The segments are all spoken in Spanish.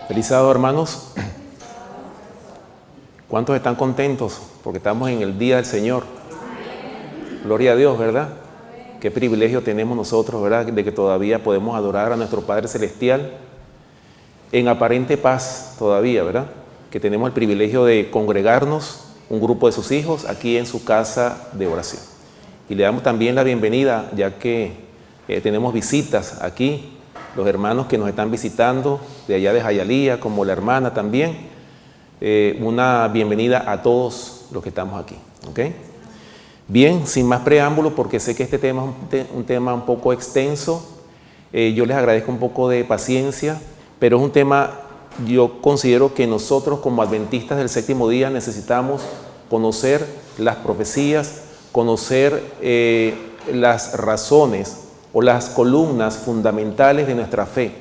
Feliz sábado, hermanos. ¿Cuántos están contentos? Porque estamos en el día del Señor. Gloria a Dios, ¿verdad? Qué privilegio tenemos nosotros, ¿verdad? De que todavía podemos adorar a nuestro Padre Celestial en aparente paz todavía, ¿verdad? Que tenemos el privilegio de congregarnos, un grupo de sus hijos, aquí en su casa de oración. Y le damos también la bienvenida, ya que tenemos visitas aquí, los hermanos que nos están visitando de allá de Jayalía, como la hermana también. Una bienvenida a todos los que estamos aquí, ¿ok? Bien, sin más preámbulo, porque sé que este tema es un tema un poco extenso, yo les agradezco un poco de paciencia, pero es un tema, yo considero que nosotros como adventistas del séptimo día necesitamos conocer las profecías, conocer las razones o las columnas fundamentales de nuestra fe.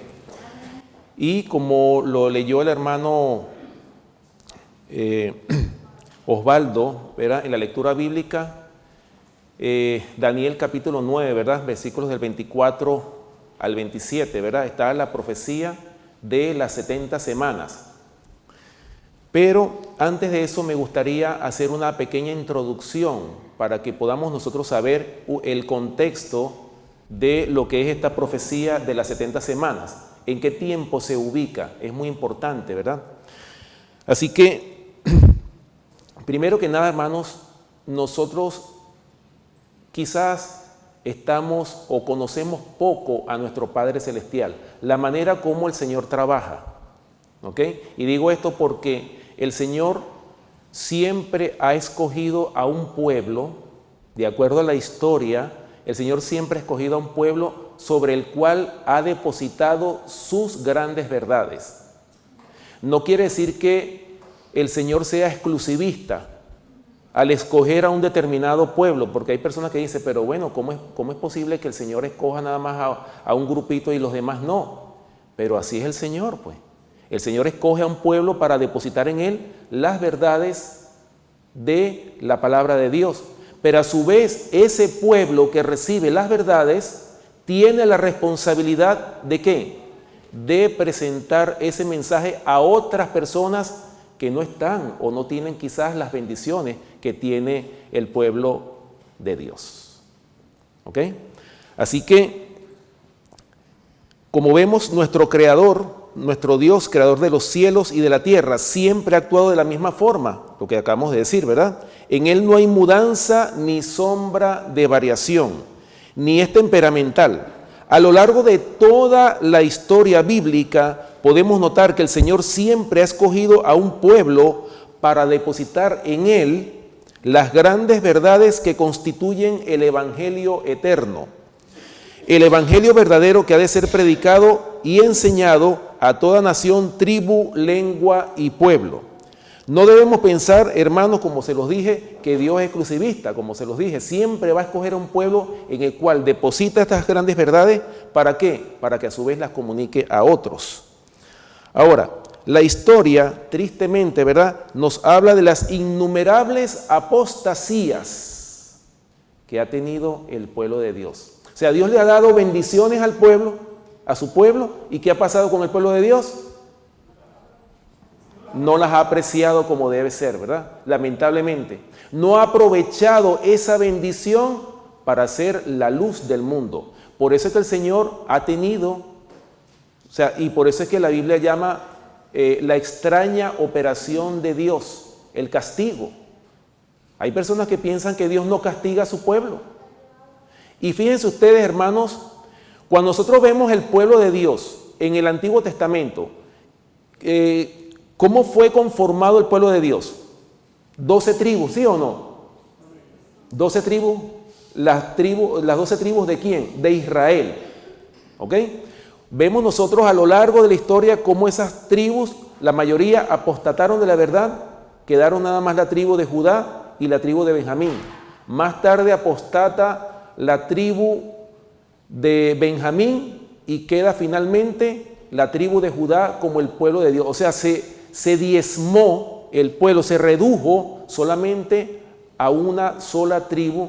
Y como lo leyó el hermano Osvaldo, ¿verdad? En la lectura bíblica, Daniel capítulo 9, ¿verdad? Versículos del 24 al 27, ¿verdad? Está la profecía de las 70 semanas. Pero antes de eso me gustaría hacer una pequeña introducción para que podamos nosotros saber el contexto de lo que es esta profecía de las 70 semanas. ¿En qué tiempo se ubica? Es muy importante, ¿verdad? Así que, primero que nada, hermanos, nosotros quizás estamos o conocemos poco a nuestro Padre Celestial, la manera como el Señor trabaja, ¿ok? Y digo esto porque el Señor siempre ha escogido a un pueblo, de acuerdo a la historia, el Señor siempre ha escogido a un pueblo sobre el cual ha depositado sus grandes verdades. No quiere decir que el Señor sea exclusivista al escoger a un determinado pueblo, porque hay personas que dicen, pero bueno, ¿cómo es posible que el Señor escoja nada más a un grupito y los demás no? Pero así es el Señor, pues. El Señor escoge a un pueblo para depositar en él las verdades de la palabra de Dios. Pero a su vez, ese pueblo que recibe las verdades tiene la responsabilidad ¿de qué? De presentar ese mensaje a otras personas que no están o no tienen quizás las bendiciones que tiene el pueblo de Dios. ¿Ok? Así que, como vemos, nuestro Creador, nuestro Dios, creador de los cielos y de la tierra, siempre ha actuado de la misma forma, lo que acabamos de decir, ¿verdad? En Él no hay mudanza ni sombra de variación, ni es temperamental. A lo largo de toda la historia bíblica podemos notar que el Señor siempre ha escogido a un pueblo para depositar en Él las grandes verdades que constituyen el Evangelio eterno. El Evangelio verdadero que ha de ser predicado y enseñado a toda nación, tribu, lengua y pueblo. No debemos pensar, hermanos, como se los dije, que Dios es exclusivista, como se los dije, siempre va a escoger a un pueblo en el cual deposita estas grandes verdades, ¿para qué? Para que a su vez las comunique a otros. Ahora, la historia, tristemente, ¿verdad?, nos habla de las innumerables apostasías que ha tenido el pueblo de Dios. O sea, Dios le ha dado bendiciones al pueblo, a su pueblo, ¿y qué ha pasado con el pueblo de Dios? No las ha apreciado como debe ser, ¿verdad? Lamentablemente. No ha aprovechado esa bendición para ser la luz del mundo. Por eso es que el Señor ha tenido, o sea, y por eso es que la Biblia llama la extraña operación de Dios, el castigo. Hay personas que piensan que Dios no castiga a su pueblo. Y fíjense ustedes, hermanos, cuando nosotros vemos el pueblo de Dios en el Antiguo Testamento, ¿cómo fue conformado el pueblo de Dios? 12 tribus, ¿sí o no? 12 tribus, las 12 tribus ¿de quién? De Israel, ¿ok? Vemos nosotros a lo largo de la historia cómo esas tribus, la mayoría apostataron de la verdad, quedaron nada más la tribu de Judá y la tribu de Benjamín. Más tarde apostata la tribu de Benjamín y queda finalmente la tribu de Judá como el pueblo de Dios. O sea, se diezmó el pueblo, se redujo solamente a una sola tribu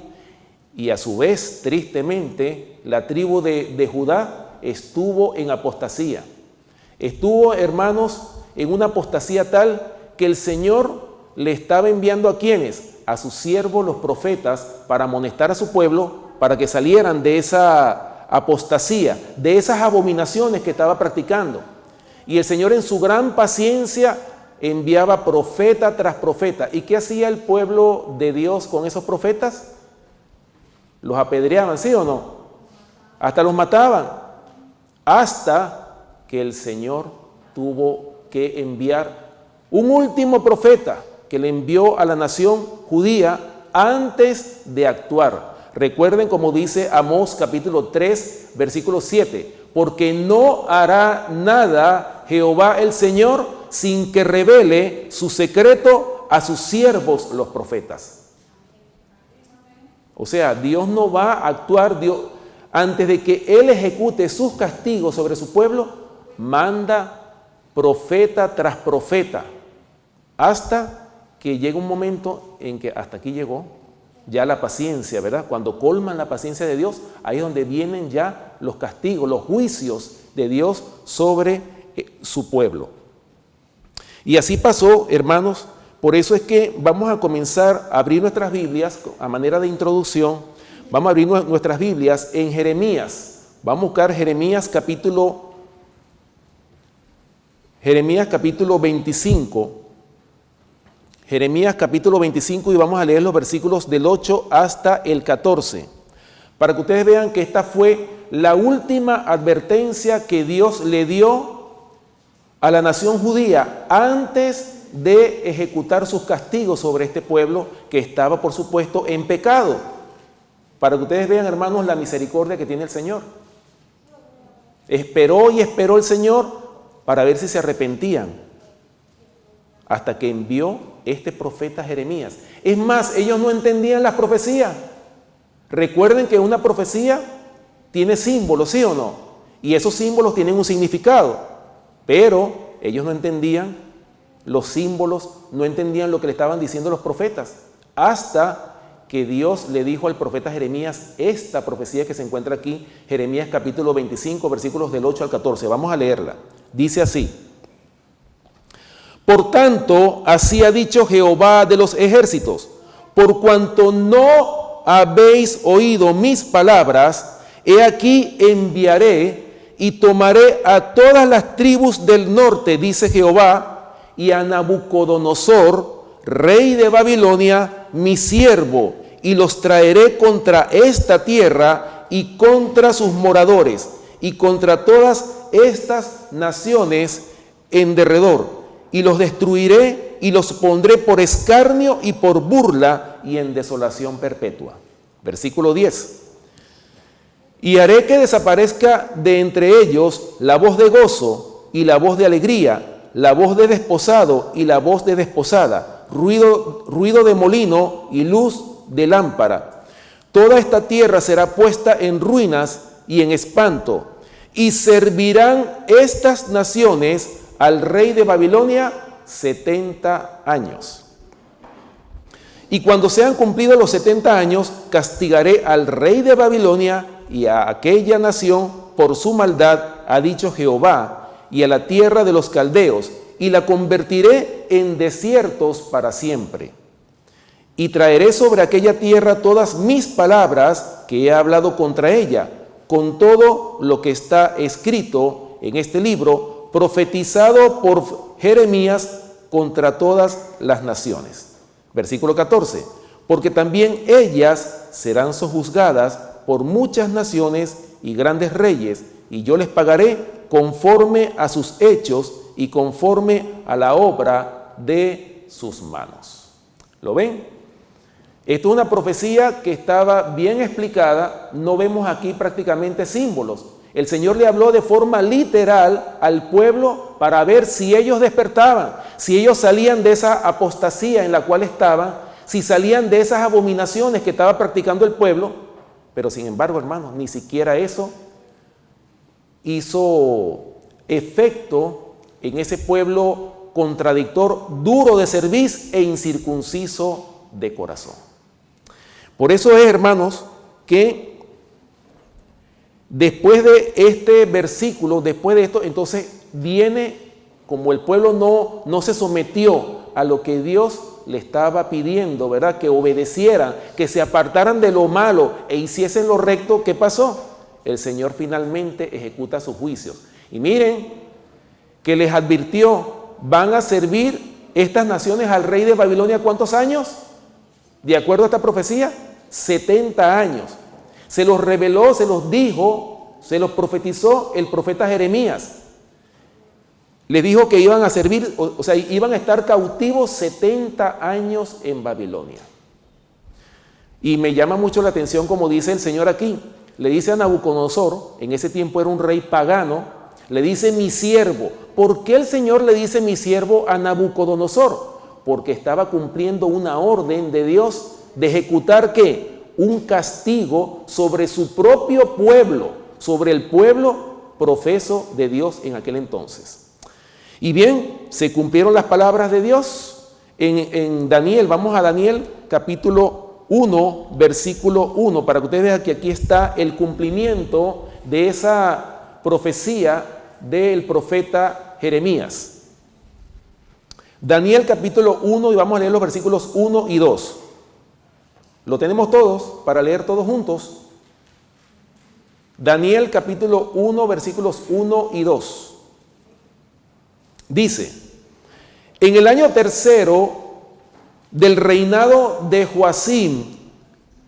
y a su vez, tristemente, la tribu de Judá estuvo en apostasía. Estuvo, hermanos, en una apostasía tal que el Señor le estaba enviando ¿a quiénes? A sus siervos, los profetas, para amonestar a su pueblo, para que salieran de esa apostasía, de esas abominaciones que estaba practicando. Y el Señor en su gran paciencia enviaba profeta tras profeta. ¿Y qué hacía el pueblo de Dios con esos profetas? Los apedreaban, ¿sí o no? Hasta los mataban. Hasta que el Señor tuvo que enviar un último profeta que le envió a la nación judía antes de actuar. Recuerden como dice Amós capítulo 3, versículo 7. Porque no hará nada Jehová el Señor sin que revele su secreto a sus siervos los profetas. O sea, Dios no va a actuar, antes de que Él ejecute sus castigos sobre su pueblo, manda profeta tras profeta, hasta que llega un momento en que hasta aquí llegó ya la paciencia, ¿verdad? Cuando colman la paciencia de Dios, ahí es donde vienen ya los castigos, los juicios de Dios sobre su pueblo. Y así pasó, hermanos. Por eso es que vamos a comenzar a abrir nuestras Biblias a manera de introducción. Vamos a abrir nuestras Biblias en Jeremías. Vamos a buscar Jeremías capítulo 25. Jeremías capítulo 25 y vamos a leer los versículos del 8 hasta el 14. Para que ustedes vean que esta fue la última advertencia que Dios le dio a la nación judía antes de ejecutar sus castigos sobre este pueblo que estaba, por supuesto, en pecado. Para que ustedes vean, hermanos, la misericordia que tiene el Señor. Esperó y esperó el Señor para ver si se arrepentían, hasta que envió este profeta Jeremías. Es más, ellos no entendían las profecías. Recuerden que una profecía tiene símbolos, ¿sí o no? Y esos símbolos tienen un significado, pero ellos no entendían los símbolos, no entendían lo que le estaban diciendo los profetas, hasta que Dios le dijo al profeta Jeremías esta profecía que se encuentra aquí, Jeremías capítulo 25, versículos del 8 al 14. Vamos a leerla. Dice así: Por tanto, así ha dicho Jehová de los ejércitos, por cuanto no habéis oído mis palabras, he aquí enviaré y tomaré a todas las tribus del norte, dice Jehová, y a Nabucodonosor, rey de Babilonia, mi siervo, y los traeré contra esta tierra y contra sus moradores, y contra todas estas naciones en derredor, y los destruiré y los pondré por escarnio y por burla y en desolación perpetua. Versículo 10. Y haré que desaparezca de entre ellos la voz de gozo y la voz de alegría, la voz de desposado y la voz de desposada, ruido de molino y luz de lámpara. Toda esta tierra será puesta en ruinas y en espanto, y servirán estas naciones al rey de Babilonia 70 años. Y cuando sean cumplidos los 70 años, castigaré al rey de Babilonia y a aquella nación por su maldad, ha dicho Jehová, y a la tierra de los caldeos, y la convertiré en desiertos para siempre. Y traeré sobre aquella tierra todas mis palabras que he hablado contra ella, con todo lo que está escrito en este libro, profetizado por Jeremías contra todas las naciones. Versículo 14. Porque también ellas serán sojuzgadas por muchas naciones y grandes reyes, y yo les pagaré conforme a sus hechos y conforme a la obra de sus manos. ¿Lo ven? Esto es una profecía que estaba bien explicada. No vemos aquí prácticamente símbolos. El Señor le habló de forma literal al pueblo para ver si ellos despertaban, si ellos salían de esa apostasía en la cual estaban, si salían de esas abominaciones que estaba practicando el pueblo. Pero sin embargo, hermanos, ni siquiera eso hizo efecto en ese pueblo contradictor, duro de cerviz e incircunciso de corazón. Por eso es, hermanos, que después de este versículo, después de esto, entonces viene, como el pueblo no se sometió a lo que Dios le estaba pidiendo, ¿verdad? Que obedecieran, que se apartaran de lo malo e hiciesen lo recto. ¿Qué pasó? El Señor finalmente ejecuta sus juicios. Y miren que les advirtió, van a servir estas naciones al rey de Babilonia, ¿cuántos años? De acuerdo a esta profecía, 70 años. Se los reveló, se los dijo, se los profetizó el profeta Jeremías. Les dijo que iban a servir, o sea, iban a estar cautivos 70 años en Babilonia. Y me llama mucho la atención como dice el Señor aquí. Le dice a Nabucodonosor, en ese tiempo era un rey pagano, le dice mi siervo. ¿Por qué el Señor le dice mi siervo a Nabucodonosor? Porque estaba cumpliendo una orden de Dios de ejecutar ¿qué? Un castigo sobre su propio pueblo, sobre el pueblo profeso de Dios en aquel entonces. Y bien, se cumplieron las palabras de Dios en Daniel. Vamos a Daniel capítulo 1, versículo 1, para que ustedes vean que aquí está el cumplimiento de esa profecía del profeta Jeremías. Daniel capítulo 1, y vamos a leer los versículos 1 y 2. Lo tenemos todos para leer todos juntos. Daniel capítulo 1, versículos 1 y 2. Dice, en el año tercero del reinado de Joacim,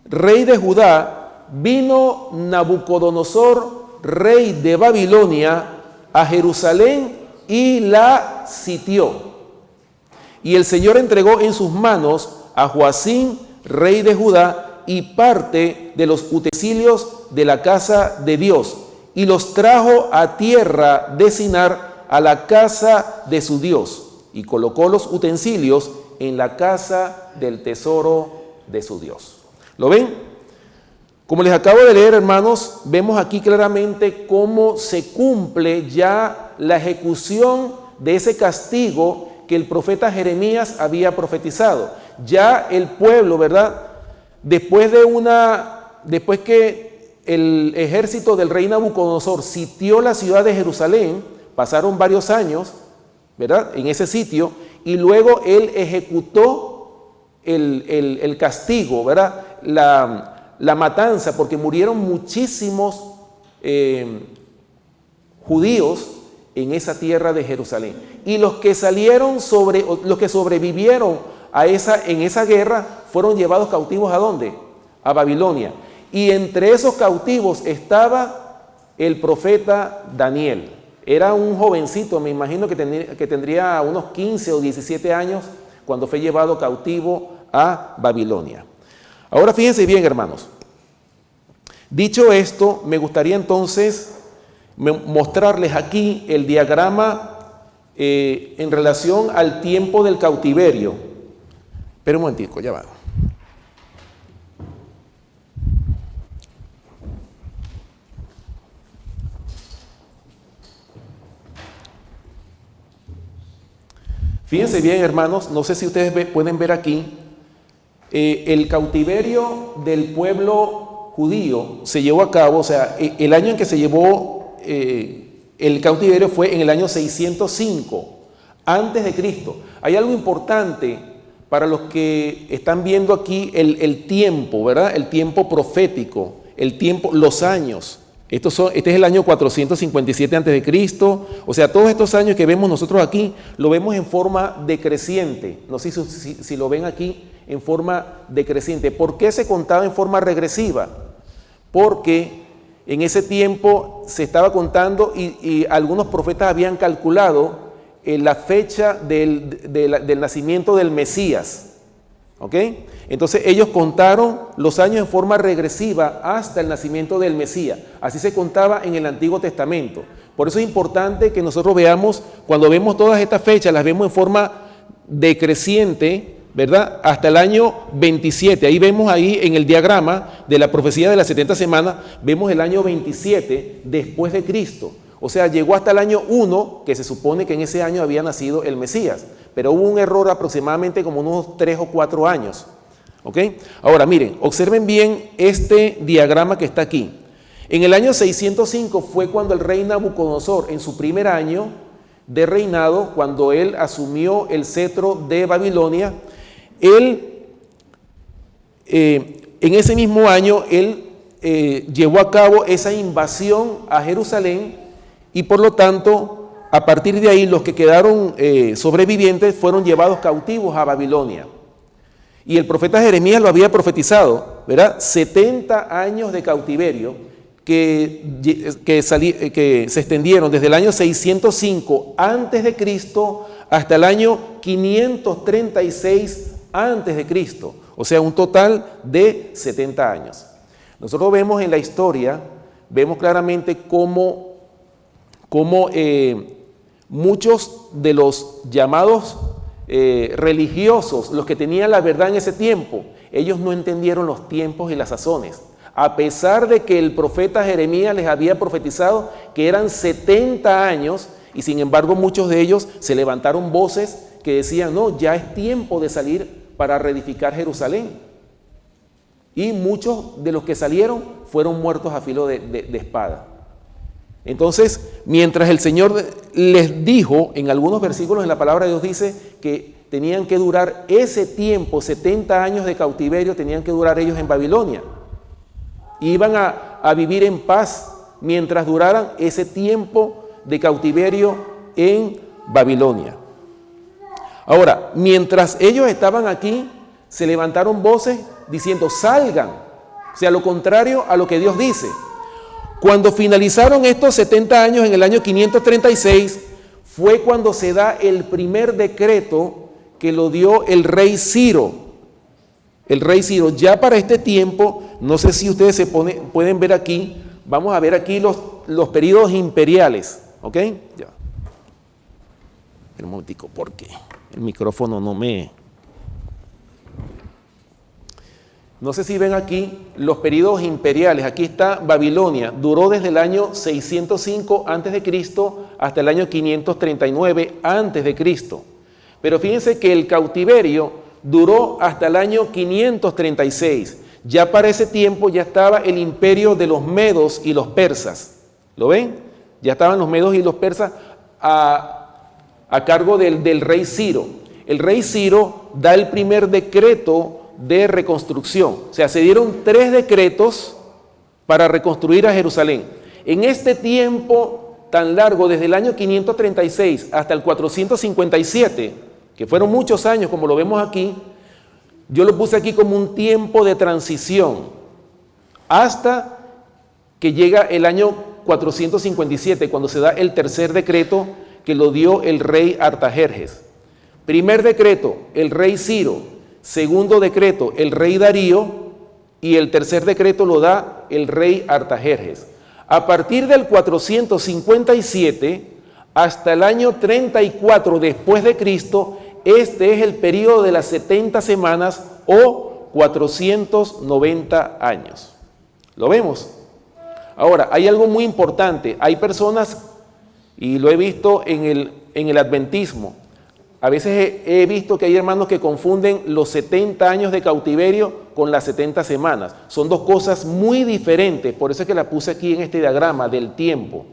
rey de Judá, vino Nabucodonosor, rey de Babilonia, a Jerusalén y la sitió. Y el Señor entregó en sus manos a Joacim, rey de Judá, y parte de los utensilios de la casa de Dios, y los trajo a tierra de Sinar, a la casa de su Dios, y colocó los utensilios en la casa del tesoro de su Dios. ¿Lo ven? Como les acabo de leer, hermanos, vemos aquí claramente cómo se cumple ya la ejecución de ese castigo que el profeta Jeremías había profetizado. Ya el pueblo, ¿verdad? Después que el ejército del rey Nabucodonosor sitió la ciudad de Jerusalén, pasaron varios años, ¿verdad?, en ese sitio, y luego él ejecutó el castigo, ¿verdad?, la matanza, porque murieron muchísimos judíos en esa tierra de Jerusalén. Y los que sobrevivieron en esa guerra fueron llevados cautivos ¿a dónde? A Babilonia. Y entre esos cautivos estaba el profeta Daniel. Era un jovencito, me imagino que tendría unos 15 o 17 años cuando fue llevado cautivo a Babilonia. Ahora fíjense bien, hermanos. Dicho esto, me gustaría entonces mostrarles aquí el diagrama en relación al tiempo del cautiverio. Espera un momentico, ya va. Fíjense bien, hermanos, no sé si ustedes pueden ver aquí, el cautiverio del pueblo judío se llevó a cabo, o sea, el año en que se llevó el cautiverio fue en el año 605, antes de Cristo. Hay algo importante para los que están viendo aquí el tiempo, ¿verdad? El tiempo profético, el tiempo, los años. Este es el año 457 a.C., o sea, todos estos años que vemos nosotros aquí, lo vemos en forma decreciente. No sé si lo ven aquí en forma decreciente. ¿Por qué se contaba en forma regresiva? Porque en ese tiempo se estaba contando y algunos profetas habían calculado la fecha del nacimiento del Mesías. ¿Ok? Entonces ellos contaron los años en forma regresiva hasta el nacimiento del Mesías. Así se contaba en el Antiguo Testamento. Por eso es importante que nosotros veamos, cuando vemos todas estas fechas, las vemos en forma decreciente, ¿verdad? Hasta el año 27. Ahí vemos en el diagrama de la profecía de las 70 semanas, vemos el año 27 después de Cristo. O sea, llegó hasta el año 1, que se supone que en ese año había nacido el Mesías. Pero hubo un error aproximadamente como unos 3 o 4 años. ¿Ok? Ahora, miren, observen bien este diagrama que está aquí. En el año 605 fue cuando el rey Nabucodonosor, en su primer año, de reinado, cuando él asumió el cetro de Babilonia, él, en ese mismo año, él llevó a cabo esa invasión a Jerusalén y por lo tanto, a partir de ahí, los que quedaron sobrevivientes fueron llevados cautivos a Babilonia. Y el profeta Jeremías lo había profetizado, ¿verdad? 70 años de cautiverio que se extendieron desde el año 605 antes de Cristo hasta el año 536 antes de Cristo. O sea, un total de 70 años. Nosotros vemos en la historia, vemos claramente cómo muchos de los llamados religiosos, los que tenían la verdad en ese tiempo, ellos no entendieron los tiempos y las sazones, a pesar de que el profeta Jeremías les había profetizado que eran 70 años, y sin embargo muchos de ellos se levantaron voces que decían, no, ya es tiempo de salir para reedificar Jerusalén. Y muchos de los que salieron fueron muertos a filo de espada. Entonces, mientras el Señor les dijo, en algunos versículos en la palabra de Dios dice que tenían que durar ese tiempo, 70 años de cautiverio, tenían que durar ellos en Babilonia. Iban a vivir en paz mientras duraran ese tiempo de cautiverio en Babilonia. Ahora, mientras ellos estaban aquí, se levantaron voces diciendo, salgan. O sea, lo contrario a lo que Dios dice. Cuando finalizaron estos 70 años en el año 536, fue cuando se da el primer decreto que lo dio el rey Ciro. El rey Ciro, ya para este tiempo, no sé si ustedes pueden ver aquí, vamos a ver aquí los periodos imperiales, ¿ok? Ya. Un momentico, porque el micrófono no me... No sé si ven aquí los periodos imperiales. Aquí está Babilonia. Duró desde el año 605 a.C. hasta el año 539 a.C. Pero fíjense que el cautiverio duró hasta el año 536. Ya para ese tiempo ya estaba el imperio de los medos y los persas. ¿Lo ven? Ya estaban los medos y los persas a cargo del rey Ciro. El rey Ciro da el primer decreto de reconstrucción. O sea, se dieron 3 decretos para reconstruir a Jerusalén. En este tiempo tan largo, desde el año 536 hasta el 457, que fueron muchos años, como lo vemos aquí, yo lo puse aquí como un tiempo de transición, hasta que llega el año 457, cuando se da el tercer decreto que lo dio el rey Artajerjes. Primer decreto, el rey Ciro. Segundo decreto, el rey Darío, y el tercer decreto lo da el rey Artajerjes. A partir del 457 hasta el año 34 después de Cristo, este es el periodo de las 70 semanas o 490 años. ¿Lo vemos? Ahora, hay algo muy importante. Hay personas, y lo he visto en el adventismo, a veces he visto que hay hermanos que confunden los 70 años de cautiverio con las 70 semanas. Son dos cosas muy diferentes, por eso es que la puse aquí en este diagrama del tiempo.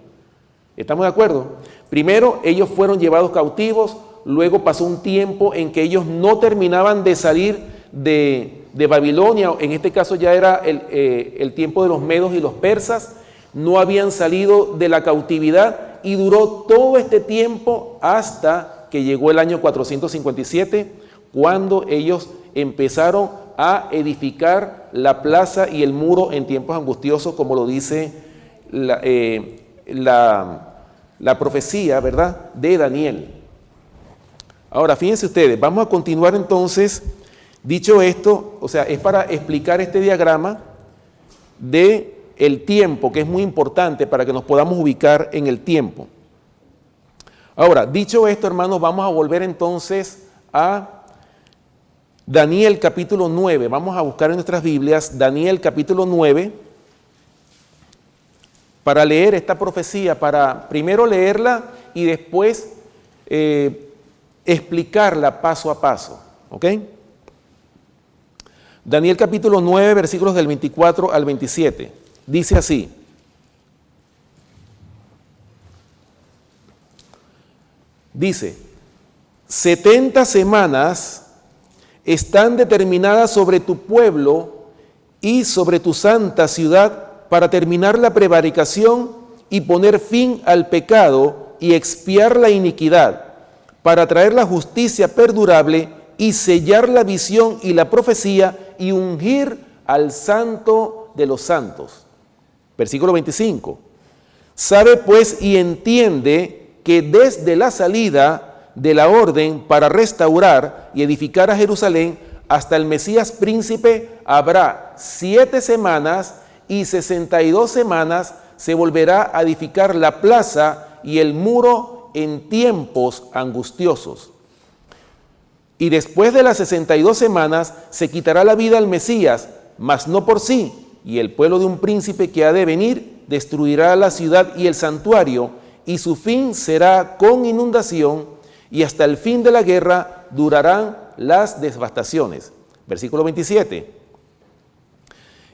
¿Estamos de acuerdo? Primero, ellos fueron llevados cautivos, luego pasó un tiempo en que ellos no terminaban de salir de Babilonia, en este caso ya era el tiempo de los medos y los persas, no habían salido de la cautividad y duró todo este tiempo hasta que llegó el año 457, cuando ellos empezaron a edificar la plaza y el muro en tiempos angustiosos, como lo dice la profecía, ¿verdad?, de Daniel. Ahora, fíjense ustedes, vamos a continuar entonces. Dicho esto, o sea, es para explicar este diagrama de el tiempo, que es muy importante para que nos podamos ubicar en el tiempo. Ahora, dicho esto, hermanos, vamos a volver entonces a Daniel capítulo 9. Vamos a buscar en nuestras Biblias Daniel capítulo 9 para leer esta profecía, para primero leerla y después explicarla paso a paso. ¿Ok? Daniel capítulo 9, versículos del 24 al 27. Dice así: Dice, 70 semanas están determinadas sobre tu pueblo y sobre tu santa ciudad para terminar la prevaricación y poner fin al pecado y expiar la iniquidad, para traer la justicia perdurable y sellar la visión y la profecía y ungir al santo de los santos. Versículo 25. Sabe pues y entiende que desde la salida de la orden para restaurar y edificar a Jerusalén hasta el Mesías príncipe habrá 7 semanas y 62 semanas se volverá a edificar la plaza y el muro en tiempos angustiosos. Y después de las 62 semanas se quitará la vida al Mesías, mas no por sí, y el pueblo de un príncipe que ha de venir destruirá la ciudad y el santuario, y su fin será con inundación, y hasta el fin de la guerra durarán las devastaciones. Versículo 27.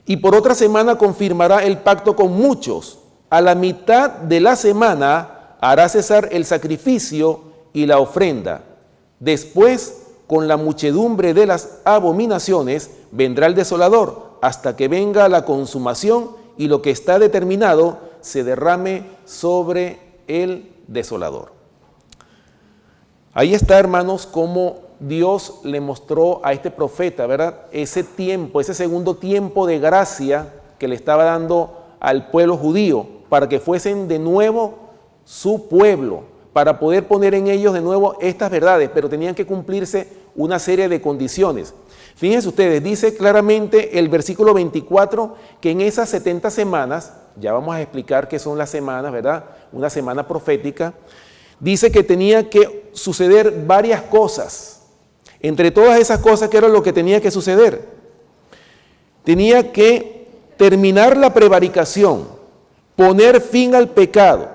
Y por otra semana confirmará el pacto con muchos. A la mitad de la semana hará cesar el sacrificio y la ofrenda. Después, con la muchedumbre de las abominaciones, vendrá el desolador, hasta que venga la consumación y lo que está determinado se derrame sobre el desolador. Ahí está, hermanos, cómo Dios le mostró a este profeta, ¿verdad? Ese tiempo, ese segundo tiempo de gracia que le estaba dando al pueblo judío para que fuesen de nuevo su pueblo, para poder poner en ellos de nuevo estas verdades, pero tenían que cumplirse una serie de condiciones. Fíjense ustedes, dice claramente el versículo 24 que en esas 70 semanas, ya vamos a explicar qué son las semanas, ¿verdad? Una semana profética, dice que tenía que suceder varias cosas. Entre todas esas cosas, ¿qué era lo que tenía que suceder? Tenía que terminar la prevaricación, poner fin al pecado,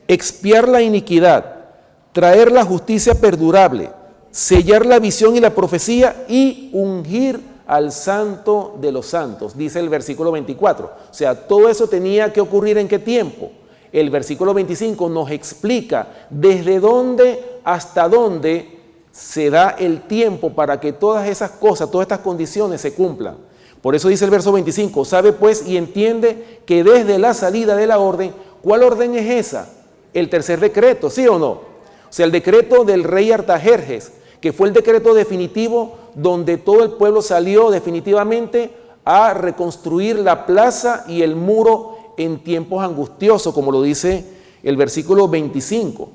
expiar la iniquidad, traer la justicia perdurable, sellar la visión y la profecía y ungir al santo de los santos, dice el versículo 24. O sea, todo eso tenía que ocurrir ¿en qué tiempo? El versículo 25 nos explica desde dónde hasta dónde se da el tiempo para que todas esas cosas, todas estas condiciones se cumplan. Por eso dice el verso 25, sabe pues y entiende que desde la salida de la orden, ¿cuál orden es esa? El tercer decreto, ¿sí o no? O sea, el decreto del rey Artajerjes, que fue el decreto definitivo donde todo el pueblo salió definitivamente a reconstruir la plaza y el muro en tiempos angustiosos, como lo dice el versículo 25.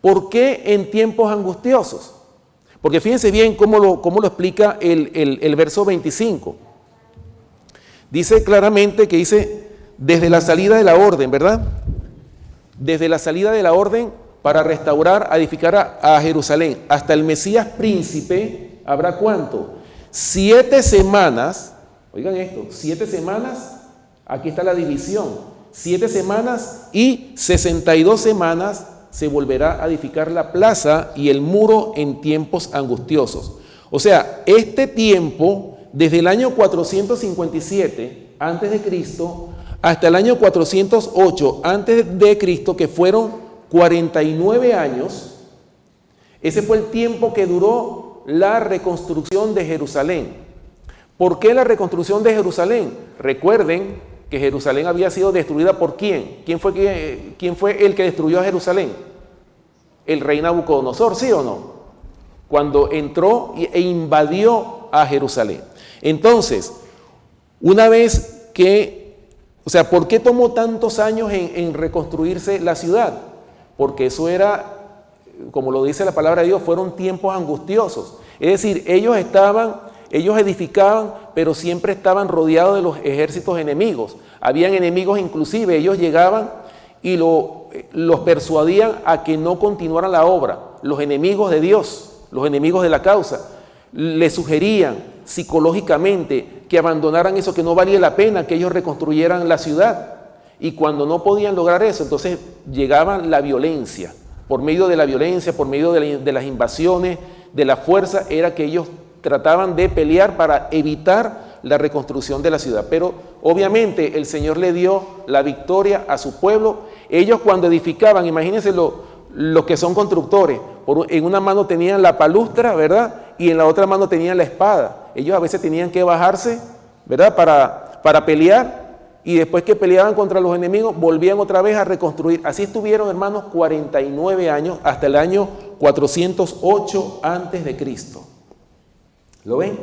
¿Por qué en tiempos angustiosos? Porque fíjense bien cómo lo explica el verso 25. Dice claramente que dice, desde la salida de la orden, ¿verdad? Desde la salida de la orden para restaurar, edificar a Jerusalén, hasta el Mesías príncipe, ¿habrá cuánto? 7 semanas, oigan esto, 7 semanas, aquí está la división, 7 semanas y 62 semanas se volverá a edificar la plaza y el muro en tiempos angustiosos. O sea, este tiempo, desde el año 457 antes de Cristo hasta el año 408 antes de Cristo, que fueron 49 años, ese fue el tiempo que duró la reconstrucción de Jerusalén. ¿Por qué la reconstrucción de Jerusalén? Recuerden que Jerusalén había sido destruida ¿por quién? ¿Quién fue el que destruyó a Jerusalén? El rey Nabucodonosor, ¿sí o no? Cuando entró e invadió a Jerusalén. Entonces, una vez que, o sea, ¿por qué tomó tantos años en reconstruirse la ciudad? Porque eso era, como lo dice la palabra de Dios, fueron tiempos angustiosos. Es decir, ellos edificaban, pero siempre estaban rodeados de los ejércitos enemigos. Habían enemigos inclusive, ellos llegaban y los persuadían a que no continuaran la obra. Los enemigos de Dios, los enemigos de la causa, les sugerían psicológicamente que abandonaran eso, que no valía la pena que ellos reconstruyeran la ciudad. Y cuando no podían lograr eso, entonces llegaba la violencia. Por medio de la violencia, por medio de las invasiones, de la fuerza, era que ellos trataban de pelear para evitar la reconstrucción de la ciudad. Pero obviamente el Señor le dio la victoria a su pueblo. Ellos cuando edificaban, imagínense los que son constructores. En una mano tenían la palustra, ¿verdad? Y en la otra mano tenían la espada. Ellos a veces tenían que bajarse, ¿verdad? Para pelear, y después que peleaban contra los enemigos, volvían otra vez a reconstruir. Así estuvieron, hermanos, 49 años, hasta el año 408 antes de Cristo. ¿Lo ven?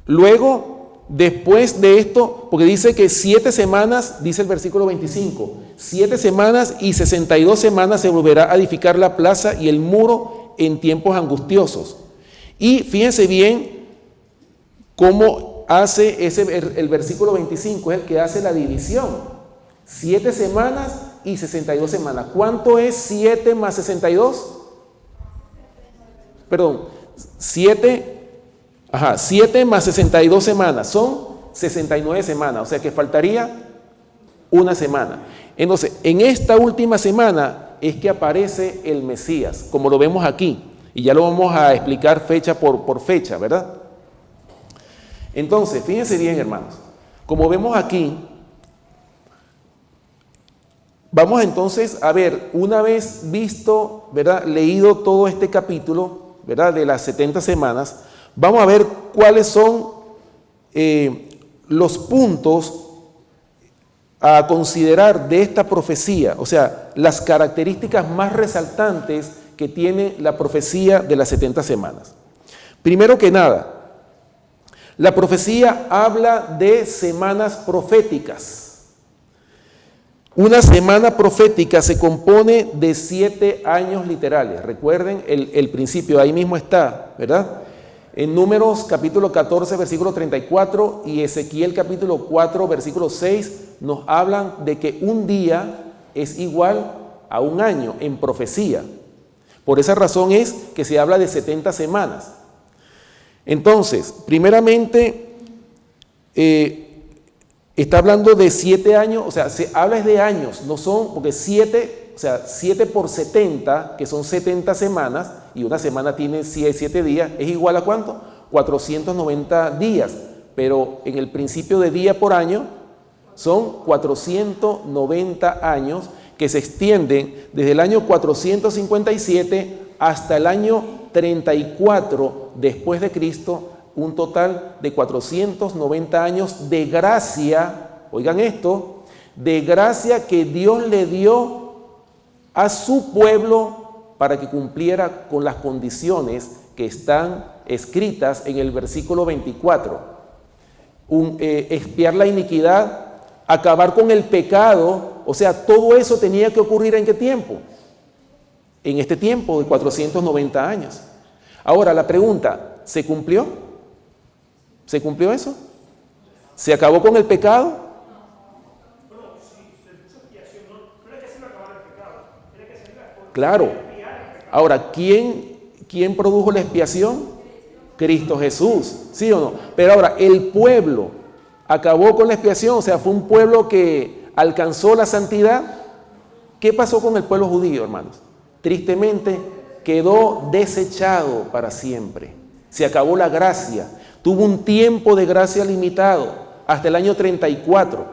Luego, después de esto, porque dice que 7 semanas, dice el versículo 25, 7 semanas y 62 semanas se volverá a edificar la plaza y el muro en tiempos angustiosos. Y fíjense bien cómo hace el versículo 25, es el que hace la división. 7 semanas y 62 semanas. ¿Cuánto es 7 más 62? Perdón, 7 más 62 semanas, son 69 semanas, o sea que faltaría una semana. Entonces, en esta última semana es que aparece el Mesías, como lo vemos aquí, y ya lo vamos a explicar fecha por fecha, ¿verdad? Entonces, fíjense bien, hermanos, como vemos aquí, vamos entonces a ver, una vez visto, ¿verdad?, leído todo este capítulo, ¿verdad?, de las 70 semanas, vamos a ver cuáles son los puntos a considerar de esta profecía, o sea, las características más resaltantes que tiene la profecía de las 70 semanas. Primero que nada, la profecía habla de semanas proféticas. Una semana profética se compone de 7 años literales. Recuerden el principio, ahí mismo está, ¿verdad? En Números capítulo 14, versículo 34 y Ezequiel capítulo 4, versículo 6 nos hablan de que un día es igual a un año en profecía. Por esa razón es que se habla de 70 semanas. Entonces, primeramente, está hablando de 7 años, o sea, se habla de años, no son, porque 7, o sea, 7 por 70, que son 70 semanas, y una semana tiene 7 días, ¿es igual a cuánto? 490 días, pero en el principio de día por año son 490 años que se extienden desde el año 457 hasta el año 34 después de Cristo, un total de 490 años de gracia, oigan esto, de gracia que Dios le dio a su pueblo para que cumpliera con las condiciones que están escritas en el versículo 24. Expiar la iniquidad, acabar con el pecado, o sea, todo eso tenía que ocurrir ¿en qué tiempo? En este tiempo de 490 años. Ahora, la pregunta, ¿se cumplió? ¿Se cumplió eso? ¿Se acabó con el pecado? Claro. Ahora, ¿quién produjo la expiación? Cristo Jesús, ¿sí o no? Pero ahora, el pueblo acabó con la expiación, o sea, fue un pueblo que alcanzó la santidad. ¿Qué pasó con el pueblo judío, hermanos? Tristemente, quedó desechado para siempre. Se acabó la gracia. Tuvo un tiempo de gracia limitado, hasta el año 34,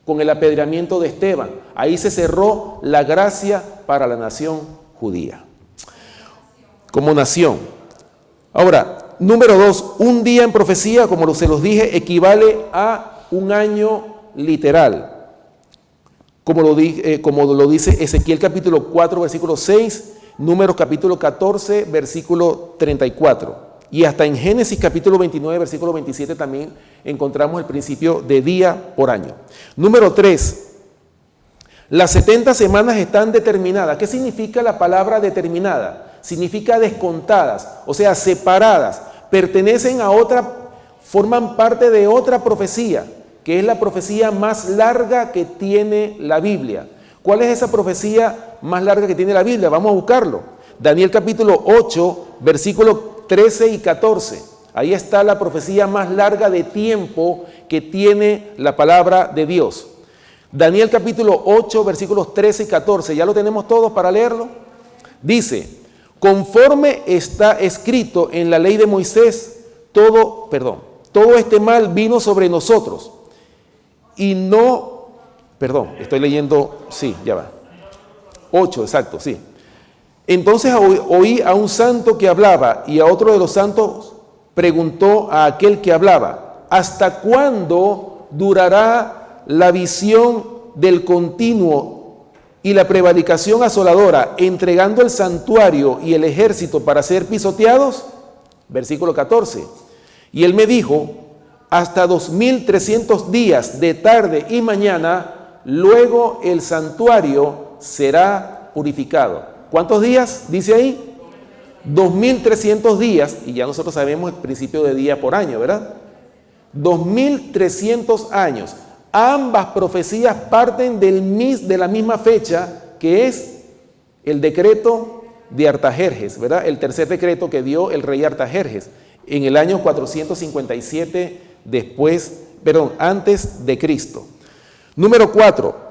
con el apedreamiento de Esteban. Ahí se cerró la gracia para la nación judía. Como nación. Ahora, número 2, un día en profecía, como se los dije, equivale a un año literal. Como lo dice Ezequiel capítulo 4, versículo 6, Números capítulo 14, versículo 34. Y hasta en Génesis capítulo 29, versículo 27 también encontramos el principio de día por año. Número 3, las 70 semanas están determinadas. ¿Qué significa la palabra determinada? Significa descontadas, o sea, separadas, pertenecen a otra, forman parte de otra profecía, que es la profecía más larga que tiene la Biblia. ¿Cuál es esa profecía más larga que tiene la Biblia? Vamos a buscarlo. Daniel capítulo 8, versículo 13 y 14. Ahí está la profecía más larga de tiempo que tiene la palabra de Dios. Daniel capítulo 8, versículos 13 y 14. ¿Ya lo tenemos todos para leerlo? Dice, conforme está escrito en la ley de Moisés, todo este mal vino sobre nosotros. Y no, estoy leyendo, sí, ya va. 8, exacto, sí. Entonces oí a un santo que hablaba, y a otro de los santos preguntó a aquel que hablaba: ¿hasta cuándo durará la visión del continuo y la prevaricación asoladora, entregando el santuario y el ejército para ser pisoteados? Versículo 14. Y él me dijo: hasta 2300 días de tarde y mañana, luego el santuario será purificado. ¿Cuántos días dice ahí? 2300 días, y ya nosotros sabemos el principio de día por año, ¿verdad? 2300 años. Ambas profecías parten de la misma fecha, que es el decreto de Artajerjes, ¿verdad? El tercer decreto que dio el rey Artajerjes en el año 457 antes de Cristo. Número 4.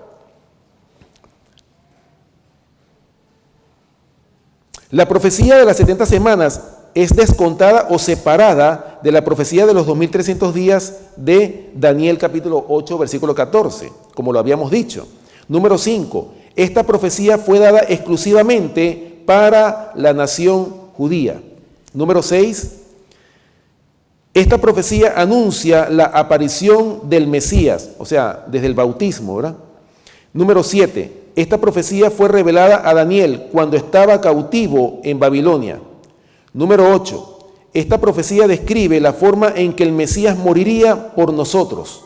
La profecía de las 70 semanas es descontada o separada de la profecía de los 2300 días de Daniel capítulo 8, versículo 14, como lo habíamos dicho. Número 5. Esta profecía fue dada exclusivamente para la nación judía. Número 6. Esta profecía anuncia la aparición del Mesías, o sea, desde el bautismo, ¿verdad? Número 7. Esta profecía fue revelada a Daniel cuando estaba cautivo en Babilonia. Número 8. Esta profecía describe la forma en que el Mesías moriría por nosotros.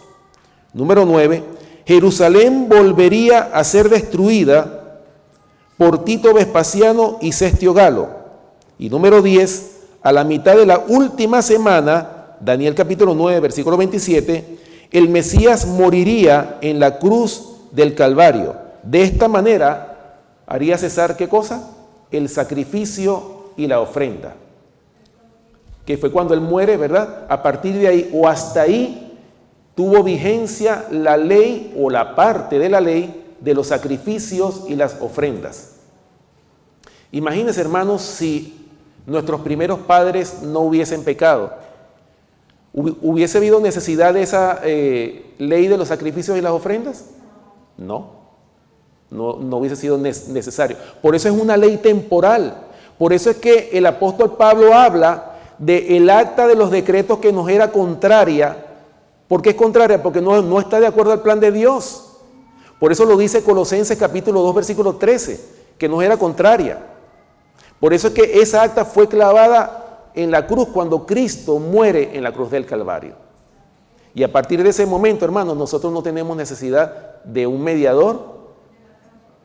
Número 9. Jerusalén volvería a ser destruida por Tito Vespasiano y Cestio Galo. Y número 10. A la mitad de la última semana, Daniel capítulo 9, versículo 27, el Mesías moriría en la cruz del Calvario. De esta manera haría cesar, ¿qué cosa? El sacrificio y la ofrenda. Que fue cuando él muere, ¿verdad? A partir de ahí o hasta ahí tuvo vigencia la ley o la parte de la ley de los sacrificios y las ofrendas. Imagínense, hermanos, si nuestros primeros padres no hubiesen pecado. ¿Hubiese habido necesidad de esa ley de los sacrificios y las ofrendas? No hubiese sido necesario. Por eso es una ley temporal. Por eso es que el apóstol Pablo habla del acta de los decretos que nos era contraria. ¿Por qué es contraria? Porque no está de acuerdo al plan de Dios. Por eso lo dice Colosenses capítulo 2, versículo 13, que nos era contraria. Por eso es que esa acta fue clavada en la cruz cuando Cristo muere en la cruz del Calvario. Y a partir de ese momento, hermanos, nosotros no tenemos necesidad de un mediador,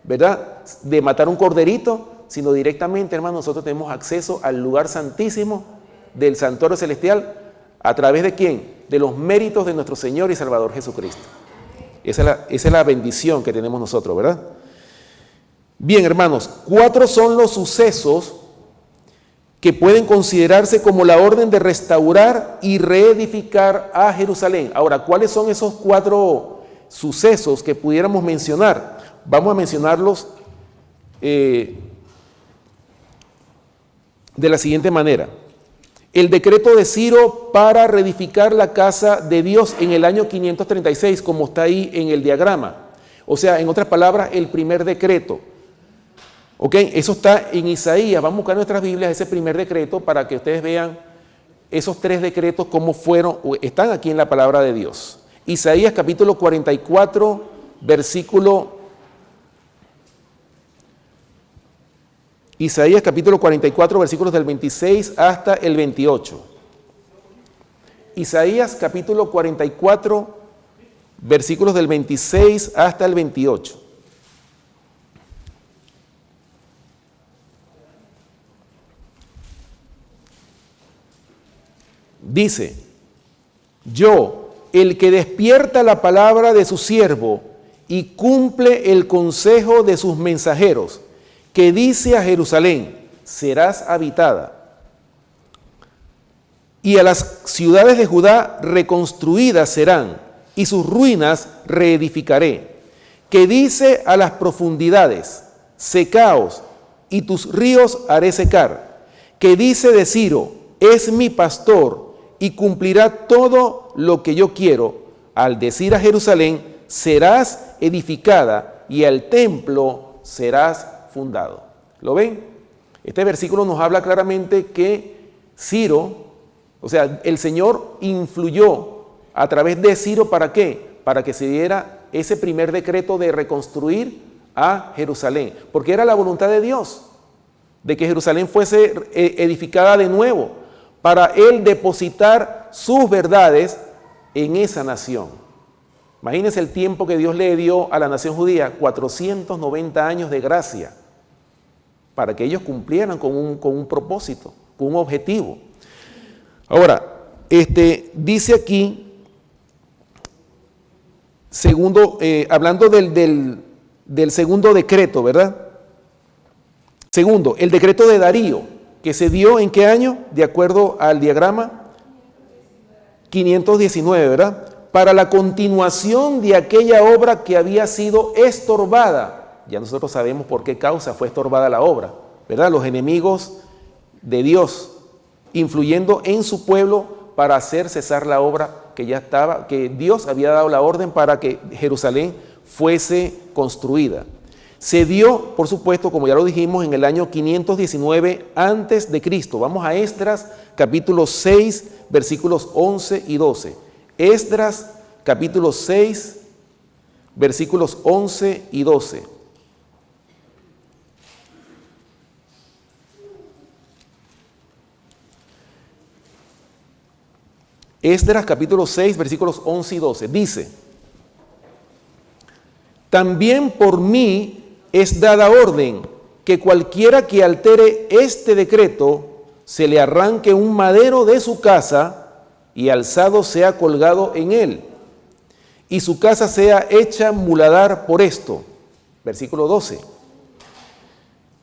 ¿verdad? De matar un corderito, sino directamente, hermanos, nosotros tenemos acceso al lugar santísimo del santuario celestial. ¿A través de quién? De los méritos de nuestro Señor y Salvador Jesucristo. Esa es la bendición que tenemos nosotros, ¿verdad? Bien, hermanos, 4 son los sucesos que pueden considerarse como la orden de restaurar y reedificar a Jerusalén. Ahora, ¿cuáles son esos 4 sucesos que pudiéramos mencionar? Vamos a mencionarlos de la siguiente manera. El decreto de Ciro para reedificar la casa de Dios en el año 536, como está ahí en el diagrama. O sea, en otras palabras, el primer decreto. ¿Ok? Eso está en Isaías. Vamos a buscar en nuestras Biblias ese primer decreto para que ustedes vean esos 3 decretos, cómo fueron, están aquí en la palabra de Dios. Isaías capítulo 44, Isaías capítulo 44, versículos del 26 hasta el 28. Isaías capítulo 44, versículos del 26 hasta el 28. Dice: yo, el que despierta la palabra de su siervo y cumple el consejo de sus mensajeros, que dice a Jerusalén: serás habitada, y a las ciudades de Judá reconstruidas serán, y sus ruinas reedificaré, que dice a las profundidades: secaos, y tus ríos haré secar, que dice de Ciro: es mi pastor, y cumplirá todo lo que yo quiero, al decir a Jerusalén: serás edificada, y al templo serás fundado. ¿Lo ven? Este versículo nos habla claramente que Ciro, o sea, el Señor influyó a través de Ciro, ¿para qué? Para que se diera ese primer decreto de reconstruir a Jerusalén, porque era la voluntad de Dios, de que Jerusalén fuese edificada de nuevo, para Él depositar sus verdades en esa nación. Imagínense el tiempo que Dios le dio a la nación judía, 490 años de gracia, para que ellos cumplieran con un propósito, con un objetivo. Ahora, dice aquí, segundo, hablando del segundo decreto, ¿verdad? Segundo, el decreto de Darío, que se dio ¿en qué año? De acuerdo al diagrama, 519, ¿verdad? Para la continuación de aquella obra que había sido estorbada. Ya nosotros sabemos por qué causa fue estorbada la obra, ¿verdad? Los enemigos de Dios influyendo en su pueblo para hacer cesar la obra que ya estaba, que Dios había dado la orden para que Jerusalén fuese construida. Se dio, por supuesto, como ya lo dijimos, en el año 519 antes de Cristo. Vamos a Esdras, capítulo 6, versículos 11 y 12. Esdras, capítulo 6, versículos 11 y 12. Esdras, capítulo 6, versículos 11 y 12. Dice: también por mí es dada orden que cualquiera que altere este decreto se le arranque un madero de su casa y alzado sea colgado en él, y su casa sea hecha muladar por esto. Versículo 12.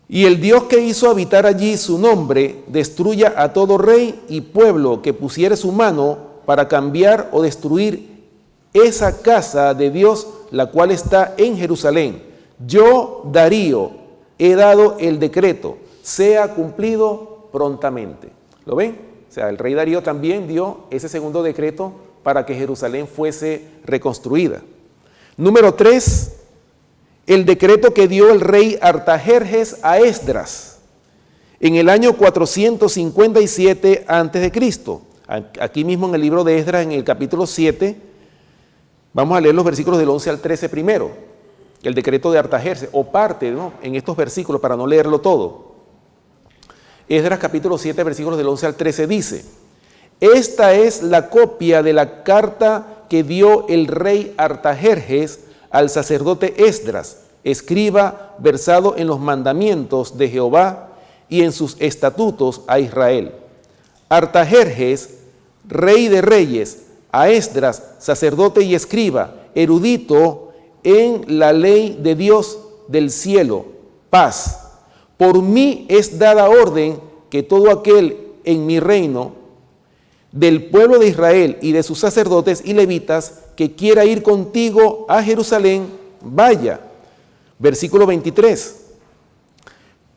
Y el Dios que hizo habitar allí su nombre destruya a todo rey y pueblo que pusiere su mano para cambiar o destruir esa casa de Dios, la cual está en Jerusalén. Yo, Darío, he dado el decreto, sea cumplido prontamente. ¿Lo ven? O sea, el rey Darío también dio ese segundo decreto para que Jerusalén fuese reconstruida. Número 3, el decreto que dio el rey Artajerjes a Esdras en el año 457 a.C. Aquí mismo en el libro de Esdras, en el capítulo 7, vamos a leer los versículos del 11 al 13 primero, el decreto de Artajerjes, o parte, ¿no?, en estos versículos para no leerlo todo. Esdras capítulo 7, versículos del 11 al 13 dice: esta es la copia de la carta que dio el rey Artajerjes al sacerdote Esdras, escriba versado en los mandamientos de Jehová y en sus estatutos a Israel. Artajerjes, rey de reyes, a Esdras, sacerdote y escriba, erudito en la ley de Dios del cielo, paz. Por mí es dada orden que todo aquel en mi reino, del pueblo de Israel y de sus sacerdotes y levitas, que quiera ir contigo a Jerusalén, vaya. Versículo 23.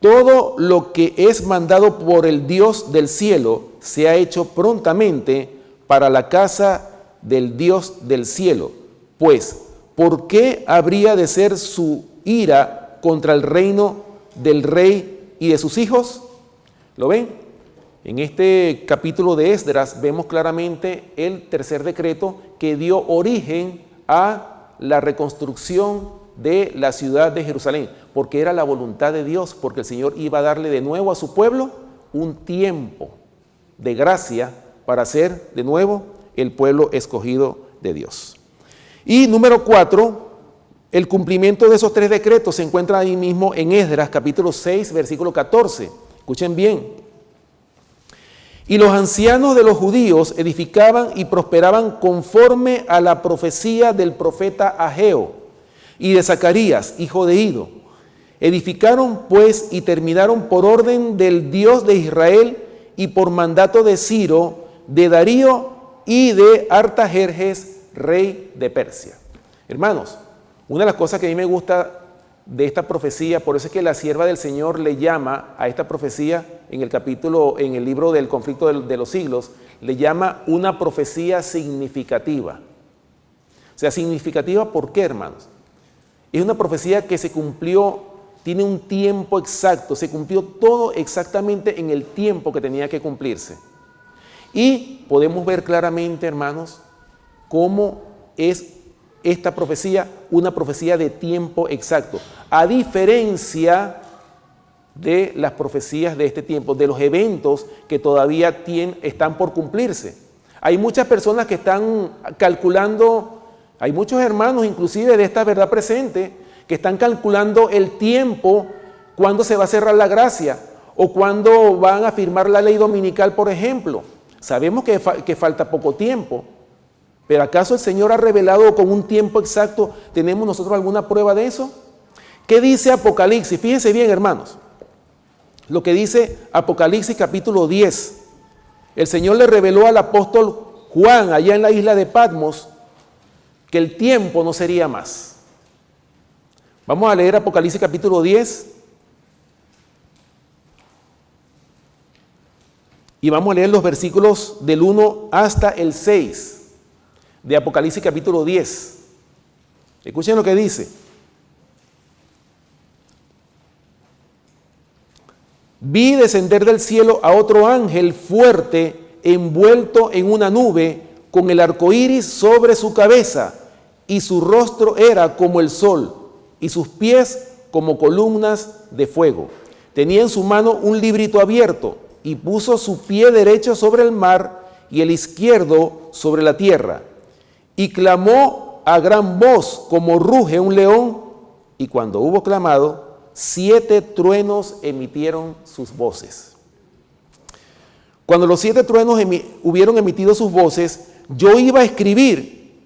Todo lo que es mandado por el Dios del cielo se ha hecho prontamente para la casa del Dios del cielo. Pues, ¿por qué habría de ser su ira contra el reino del rey y de sus hijos? ¿Lo ven? En este capítulo de Esdras vemos claramente el tercer decreto que dio origen a la reconstrucción de la ciudad de Jerusalén, porque era la voluntad de Dios, porque el Señor iba a darle de nuevo a su pueblo un tiempo de gracia para ser de nuevo el pueblo escogido de Dios. Y número 4, el cumplimiento de esos tres decretos se encuentra ahí mismo en Esdras capítulo 6, versículo 14. Escuchen bien. Y los ancianos de los judíos edificaban y prosperaban conforme a la profecía del profeta Ageo y de Zacarías, hijo de Ido. Edificaron pues y terminaron por orden del Dios de Israel y por mandato de Ciro, de Darío y de Artajerjes, rey de Persia. Hermanos, una de las cosas que a mí me gusta de esta profecía, por eso es que la sierva del Señor le llama a esta profecía en el capítulo, en el libro del conflicto de los siglos, le llama una profecía significativa. O sea, significativa, ¿por qué, hermanos? Es una profecía que se cumplió tiene un tiempo exacto, se cumplió todo exactamente en el tiempo que tenía que cumplirse. Y podemos ver claramente, hermanos, cómo es esta profecía una profecía de tiempo exacto, a diferencia de las profecías de este tiempo, de los eventos que todavía están por cumplirse. Hay muchas personas que están calculando, hay muchos hermanos inclusive de esta verdad presente, que están calculando el tiempo, cuándo se va a cerrar la gracia o cuándo van a firmar la ley dominical, por ejemplo. Sabemos que falta poco tiempo, pero ¿acaso el Señor ha revelado con un tiempo exacto? ¿Tenemos nosotros alguna prueba de eso? ¿Qué dice Apocalipsis? Fíjense bien, hermanos, lo que dice Apocalipsis capítulo 10. El Señor le reveló al apóstol Juan, allá en la isla de Patmos, que el tiempo no sería más. Vamos a leer Apocalipsis capítulo 10 y vamos a leer los versículos del 1 hasta el 6 de Apocalipsis capítulo 10. Escuchen lo que dice. Vi descender del cielo a otro ángel fuerte, envuelto en una nube, con el arco iris sobre su cabeza, y su rostro era como el sol, y sus pies como columnas de fuego. Tenía en su mano un librito abierto, y puso su pie derecho sobre el mar, y el izquierdo sobre la tierra. Y clamó a gran voz, como ruge un león, y cuando hubo clamado, 7 truenos emitieron sus voces. Cuando los 7 truenos hubieron emitido sus voces, yo iba a escribir,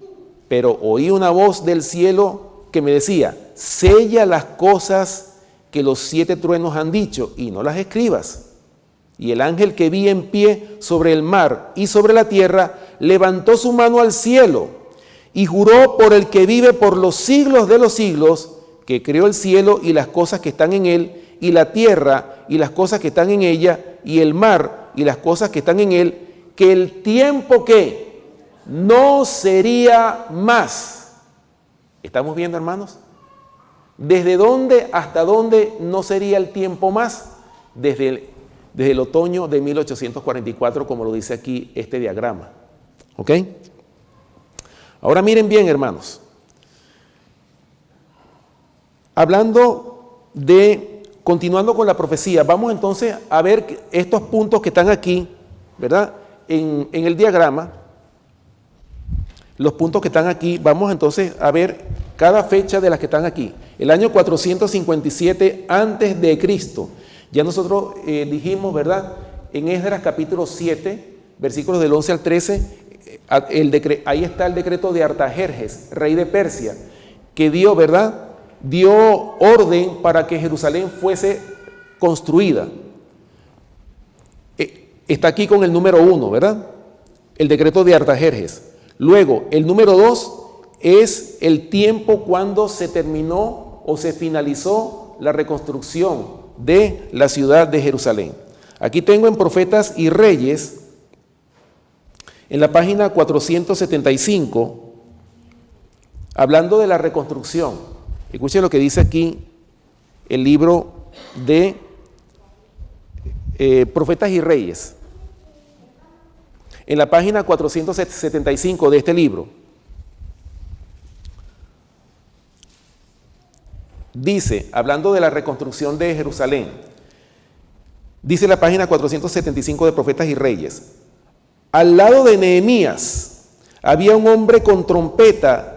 pero oí una voz del cielo que me decía: sella las cosas que los 7 truenos han dicho y no las escribas. Y el ángel que vi en pie sobre el mar y sobre la tierra levantó su mano al cielo y juró por el que vive por los siglos de los siglos, que creó el cielo y las cosas que están en él, y la tierra y las cosas que están en ella, y el mar y las cosas que están en él, que el tiempo que no sería más. ¿Estamos viendo, hermanos? ¿Desde dónde hasta dónde no sería el tiempo más? Desde el otoño de 1844, como lo dice aquí este diagrama. ¿Ok? Ahora miren bien, hermanos. Continuando con la profecía, vamos entonces a ver estos puntos que están aquí, ¿verdad? En el diagrama, los puntos que están aquí, vamos entonces a ver cada fecha de las que están aquí. El año 457 antes de Cristo. Ya nosotros dijimos, ¿verdad? En Esdras capítulo 7, versículos del 11 al 13, ahí está el decreto de Artajerjes, rey de Persia, que dio, ¿verdad?, dio orden para que Jerusalén fuese construida. Está aquí con el número 1, ¿verdad? El decreto de Artajerjes. Luego, el número 2 es el tiempo cuando se terminó o se finalizó la reconstrucción de la ciudad de Jerusalén. Aquí tengo en Profetas y Reyes, en la página 475, hablando de la reconstrucción. Escuchen lo que dice aquí el libro de Profetas y Reyes. En la página 475 de este libro. Dice, hablando de la reconstrucción de Jerusalén, dice la página 475 de Profetas y Reyes: al lado de Nehemías había un hombre con trompeta,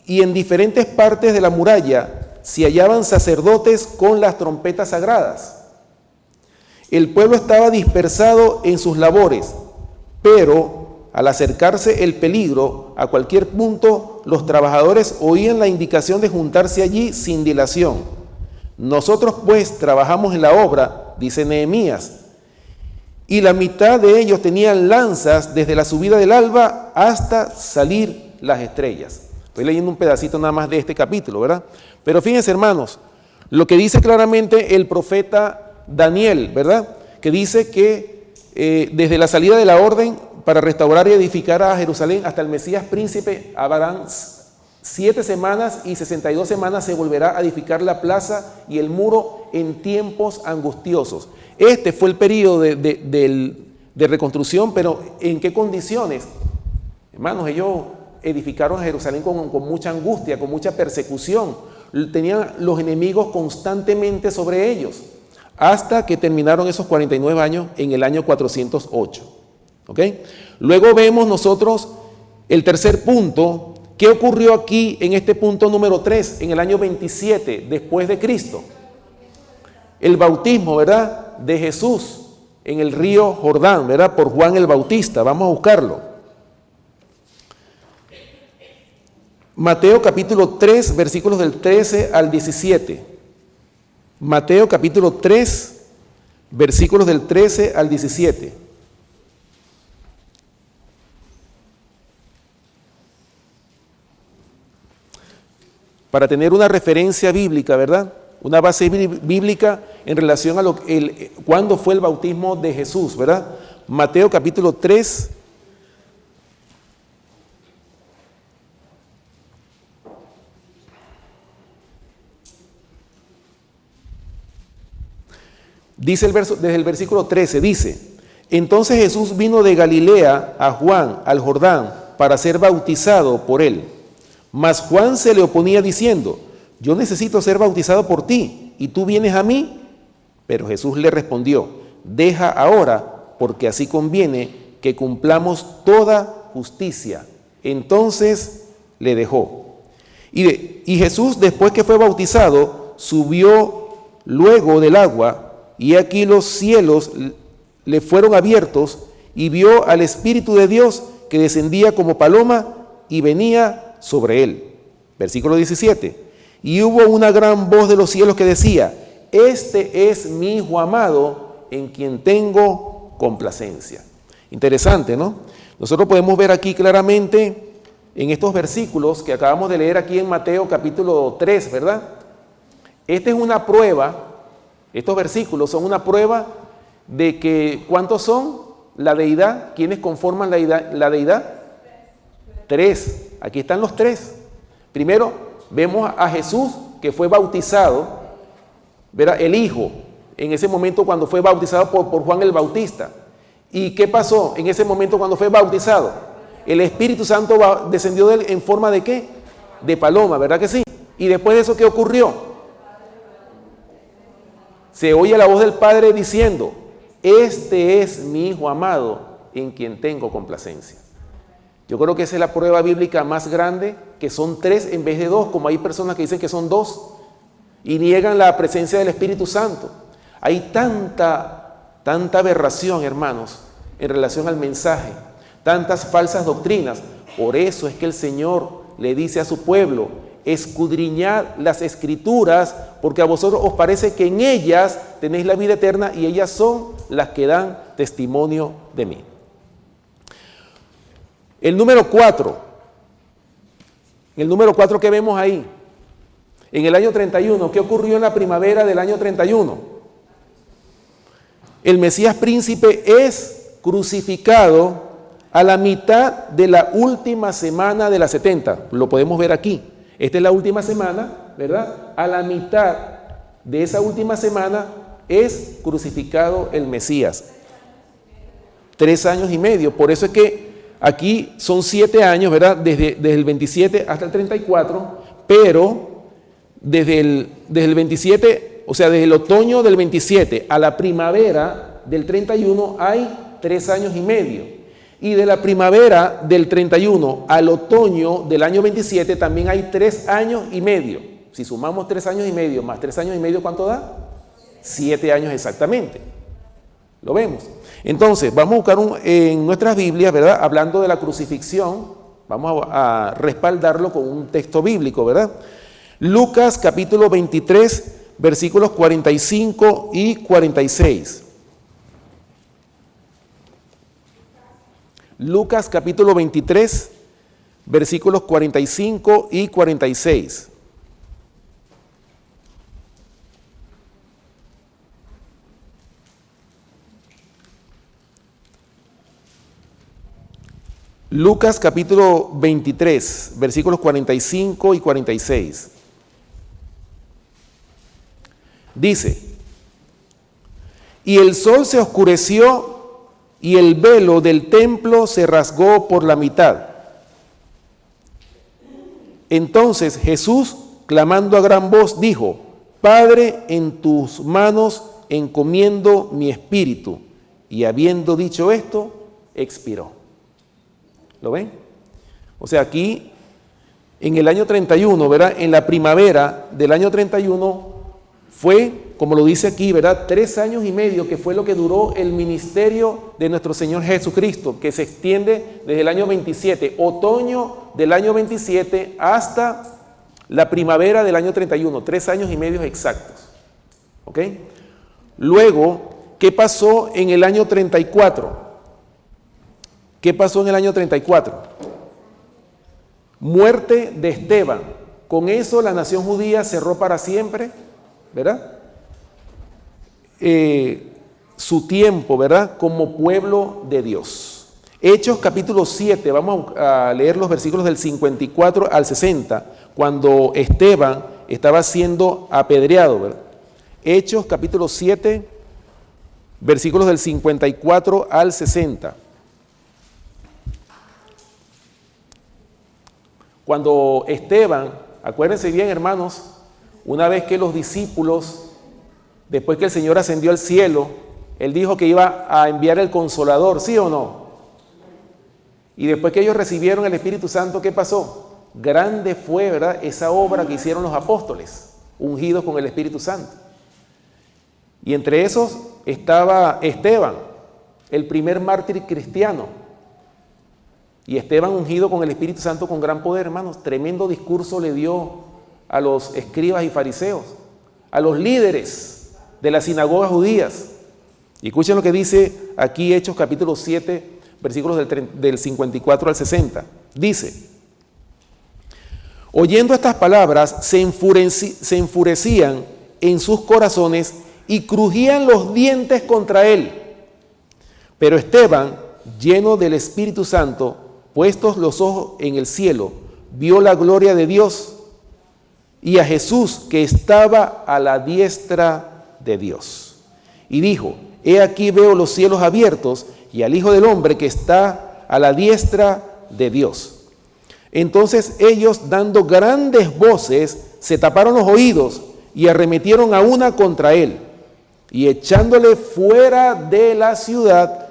y en diferentes partes de la muralla se hallaban sacerdotes con las trompetas sagradas. El pueblo estaba dispersado en sus labores, pero al acercarse el peligro a cualquier punto, los trabajadores oían la indicación de juntarse allí sin dilación. Nosotros pues trabajamos en la obra, dice Nehemías, y la mitad de ellos tenían lanzas desde la subida del alba hasta salir las estrellas. Estoy leyendo un pedacito nada más de este capítulo, ¿verdad? Pero fíjense, hermanos, lo que dice claramente el profeta Daniel, ¿verdad? Que dice que desde la salida de la orden para restaurar y edificar a Jerusalén hasta el Mesías príncipe habrán 7 semanas y 62 semanas se volverá a edificar la plaza y el muro en tiempos angustiosos. Este fue el periodo de reconstrucción, pero ¿en qué condiciones? Hermanos, ellos edificaron a Jerusalén con mucha angustia, con mucha persecución. Tenían los enemigos constantemente sobre ellos, hasta que terminaron esos 49 años en el año 408. ¿Ok? Luego vemos nosotros el tercer punto. ¿Qué ocurrió aquí en este punto número 3, en el año 27 después de Cristo? El bautismo, ¿verdad?, de Jesús en el río Jordán, ¿verdad?, por Juan el Bautista. Vamos a buscarlo. Mateo capítulo 3, versículos del 13 al 17. Mateo capítulo 3, versículos del 13 al 17. Para tener una referencia bíblica, ¿verdad?, una base bíblica en relación a cuándo fue el bautismo de Jesús, ¿verdad? Mateo capítulo 3. Dice el verso, desde el versículo 13, dice: entonces Jesús vino de Galilea a Juan, al Jordán, para ser bautizado por él. Mas Juan se le oponía diciendo: yo necesito ser bautizado por ti, ¿y tú vienes a mí? Pero Jesús le respondió: deja ahora, porque así conviene que cumplamos toda justicia. Entonces le dejó. Y Jesús, después que fue bautizado, subió luego del agua, y aquí los cielos le fueron abiertos, y vio al Espíritu de Dios que descendía como paloma y venía sobre él. Versículo 17. Y hubo una gran voz de los cielos que decía: este es mi Hijo amado, en quien tengo complacencia. Interesante, ¿no? Nosotros podemos ver aquí claramente en estos versículos que acabamos de leer aquí en Mateo capítulo 3, ¿verdad? Esta es una prueba, estos versículos son una prueba de que, ¿cuántos son? La deidad, ¿quiénes conforman la deidad? 3. Aquí están los 3. Primero, vemos a Jesús, que fue bautizado, ¿verdad?, el Hijo, en ese momento cuando fue bautizado por Juan el Bautista. ¿Y qué pasó en ese momento cuando fue bautizado? El Espíritu Santo descendió de él en forma de ¿qué? De paloma, ¿verdad que sí? Y después de eso, ¿qué ocurrió? Se oye la voz del Padre diciendo: este es mi Hijo amado, en quien tengo complacencia. Yo creo que esa es la prueba bíblica más grande, que son 3 en vez de 2, como hay personas que dicen que son 2 y niegan la presencia del Espíritu Santo. Hay tanta aberración, hermanos, en relación al mensaje, tantas falsas doctrinas. Por eso es que el Señor le dice a su pueblo: escudriñad las Escrituras, porque a vosotros os parece que en ellas tenéis la vida eterna, y ellas son las que dan testimonio de mí. El número 4, ¿qué vemos ahí? En el año 31, ¿qué ocurrió en la primavera del año 31? El Mesías príncipe es crucificado a la mitad de la última semana de las 70. Lo podemos ver aquí. Esta es la última semana, ¿verdad? A la mitad de esa última semana es crucificado el Mesías. 3 años y medio. Por eso es que aquí son 7 años, ¿verdad? Desde el 27 hasta el 34, pero desde el 27, o sea, desde el otoño del 27 a la primavera del 31 hay 3 años y medio. Y de la primavera del 31 al otoño del año 27 también hay 3 años y medio. Si sumamos 3 años y medio más 3 años y medio, ¿cuánto da? 7 años exactamente. ¿Lo vemos? Entonces, vamos a buscar en nuestras Biblias, ¿verdad? Hablando de la crucifixión, vamos a respaldarlo con un texto bíblico, ¿verdad? Lucas capítulo 23, versículos 45 y 46. Lucas capítulo 23, versículos 45 y 46. Lucas capítulo 23, versículos 45 y 46. Dice: y el sol se oscureció y el velo del templo se rasgó por la mitad. Entonces Jesús, clamando a gran voz, dijo: Padre, en tus manos encomiendo mi espíritu. Y habiendo dicho esto, expiró. ¿Lo ven? O sea, aquí, en el año 31, ¿verdad? En la primavera del año 31, fue, como lo dice aquí, ¿verdad? 3 años y medio, que fue lo que duró el ministerio de nuestro Señor Jesucristo, que se extiende desde el año 27, otoño del año 27, hasta la primavera del año 31, 3 años y medio exactos. ¿Ok? Luego, ¿qué pasó en el año 34? ¿Qué pasó en el año 34? Muerte de Esteban. Con eso la nación judía cerró para siempre, ¿verdad? Su tiempo, ¿verdad? Como pueblo de Dios. Hechos capítulo 7, vamos a leer los versículos del 54 al 60, cuando Esteban estaba siendo apedreado, ¿verdad? Hechos capítulo 7, versículos del 54 al 60. Cuando Esteban, acuérdense bien, hermanos, una vez que los discípulos, después que el Señor ascendió al cielo, Él dijo que iba a enviar el Consolador, ¿sí o no? Y después que ellos recibieron el Espíritu Santo, ¿qué pasó? Grande fue, ¿verdad?, esa obra que hicieron los apóstoles, ungidos con el Espíritu Santo. Y entre esos estaba Esteban, el primer mártir cristiano. Y Esteban, ungido con el Espíritu Santo con gran poder, hermanos, tremendo discurso le dio a los escribas y fariseos, a los líderes de las sinagogas judías. Y escuchen lo que dice aquí Hechos capítulo 7, versículos del 54 al 60. Dice: oyendo estas palabras, se enfurecían en sus corazones y crujían los dientes contra él. Pero Esteban, lleno del Espíritu Santo, puestos los ojos en el cielo, vio la gloria de Dios y a Jesús que estaba a la diestra de Dios. Y dijo: he aquí veo los cielos abiertos y al Hijo del Hombre que está a la diestra de Dios. Entonces ellos, dando grandes voces, se taparon los oídos y arremetieron a una contra él. Y echándole fuera de la ciudad,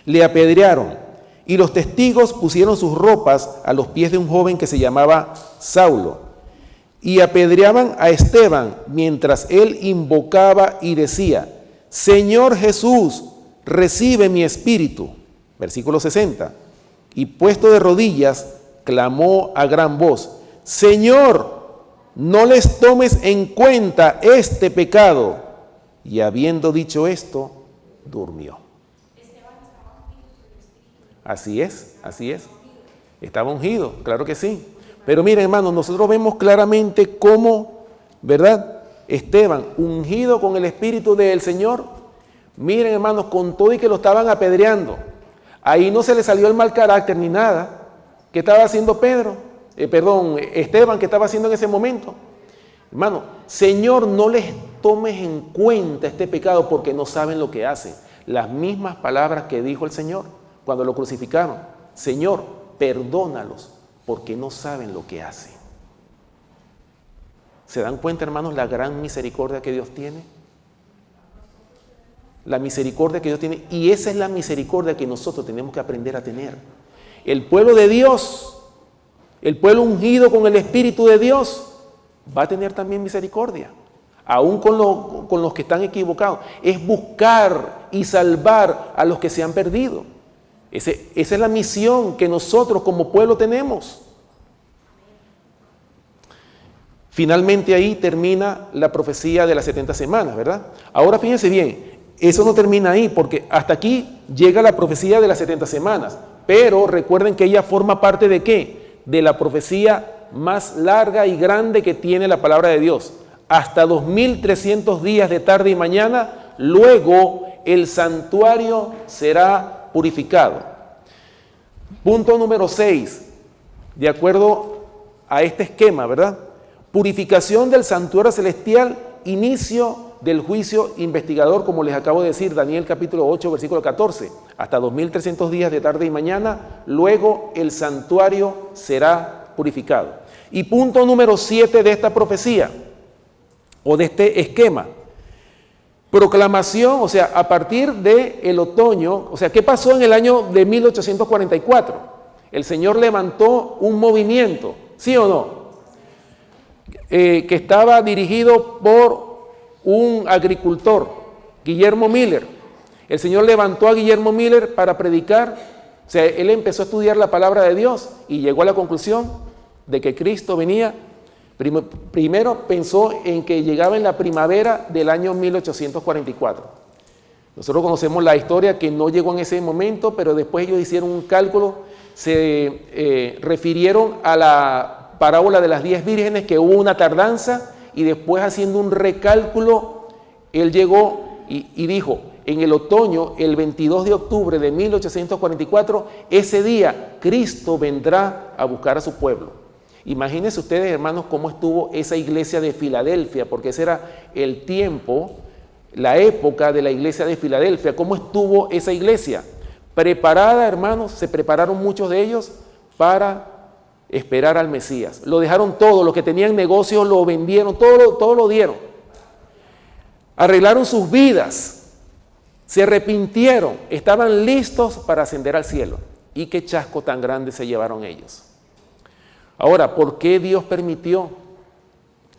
le apedrearon. Y los testigos pusieron sus ropas a los pies de un joven que se llamaba Saulo. Y apedreaban a Esteban mientras él invocaba y decía: Señor Jesús, recibe mi espíritu. Versículo 60. Y puesto de rodillas, clamó a gran voz: Señor, no les tomes en cuenta este pecado. Y habiendo dicho esto, durmió. Así es, así es. Estaba ungido, claro que sí. Pero miren, hermanos, nosotros vemos claramente cómo, ¿verdad?, Esteban, ungido con el Espíritu del Señor, miren, hermanos, con todo y que lo estaban apedreando, ahí no se le salió el mal carácter ni nada. ¿Qué estaba haciendo Esteban, qué estaba haciendo en ese momento? Hermano, Señor, no les tomes en cuenta este pecado porque no saben lo que hacen. Las mismas palabras que dijo el Señor cuando lo crucificaron: Señor, perdónalos porque no saben lo que hacen. ¿Se dan cuenta, hermanos, la gran misericordia que Dios tiene? La misericordia que Dios tiene, y esa es la misericordia que nosotros tenemos que aprender a tener. El pueblo de Dios, el pueblo ungido con el Espíritu de Dios, va a tener también misericordia, aún con los que están equivocados. Es buscar y salvar a los que se han perdido. Esa es la misión que nosotros como pueblo tenemos. Finalmente ahí termina la profecía de las 70 semanas, ¿verdad? Ahora fíjense bien, eso no termina ahí, porque hasta aquí llega la profecía de las 70 semanas. Pero recuerden que ella forma parte ¿de qué? De la profecía más larga y grande que tiene la palabra de Dios. Hasta 2300 días de tarde y mañana, luego el santuario será purificado. Punto número 6, de acuerdo a este esquema, ¿verdad? Purificación del santuario celestial, inicio del juicio investigador, como les acabo de decir, Daniel capítulo 8, versículo 14, hasta 2300 días de tarde y mañana, luego el santuario será purificado. Y punto número 7 de esta profecía, o de este esquema, proclamación, o sea, a partir del otoño, o sea, ¿qué pasó en el año de 1844? El Señor levantó un movimiento, ¿sí o no? Que estaba dirigido por un agricultor, Guillermo Miller. El Señor levantó a Guillermo Miller para predicar, o sea, él empezó a estudiar la palabra de Dios y llegó a la conclusión de que Cristo venía. Primero pensó en que llegaba en la primavera del año 1844. Nosotros conocemos la historia que no llegó en ese momento, pero después ellos hicieron un cálculo, se refirieron a la parábola de las 10 vírgenes, que hubo una tardanza, y después haciendo un recálculo, él llegó y dijo, en el otoño, el 22 de octubre de 1844, ese día Cristo vendrá a buscar a su pueblo. Imagínense ustedes, hermanos, cómo estuvo esa iglesia de Filadelfia, porque ese era el tiempo, la época de la iglesia de Filadelfia. ¿Cómo estuvo esa iglesia? Preparada, hermanos, se prepararon muchos de ellos para esperar al Mesías. Lo dejaron todo, los que tenían negocios lo vendieron, todo lo dieron. Arreglaron sus vidas, se arrepintieron, estaban listos para ascender al cielo. Y qué chasco tan grande se llevaron ellos. Ahora, ¿por qué Dios permitió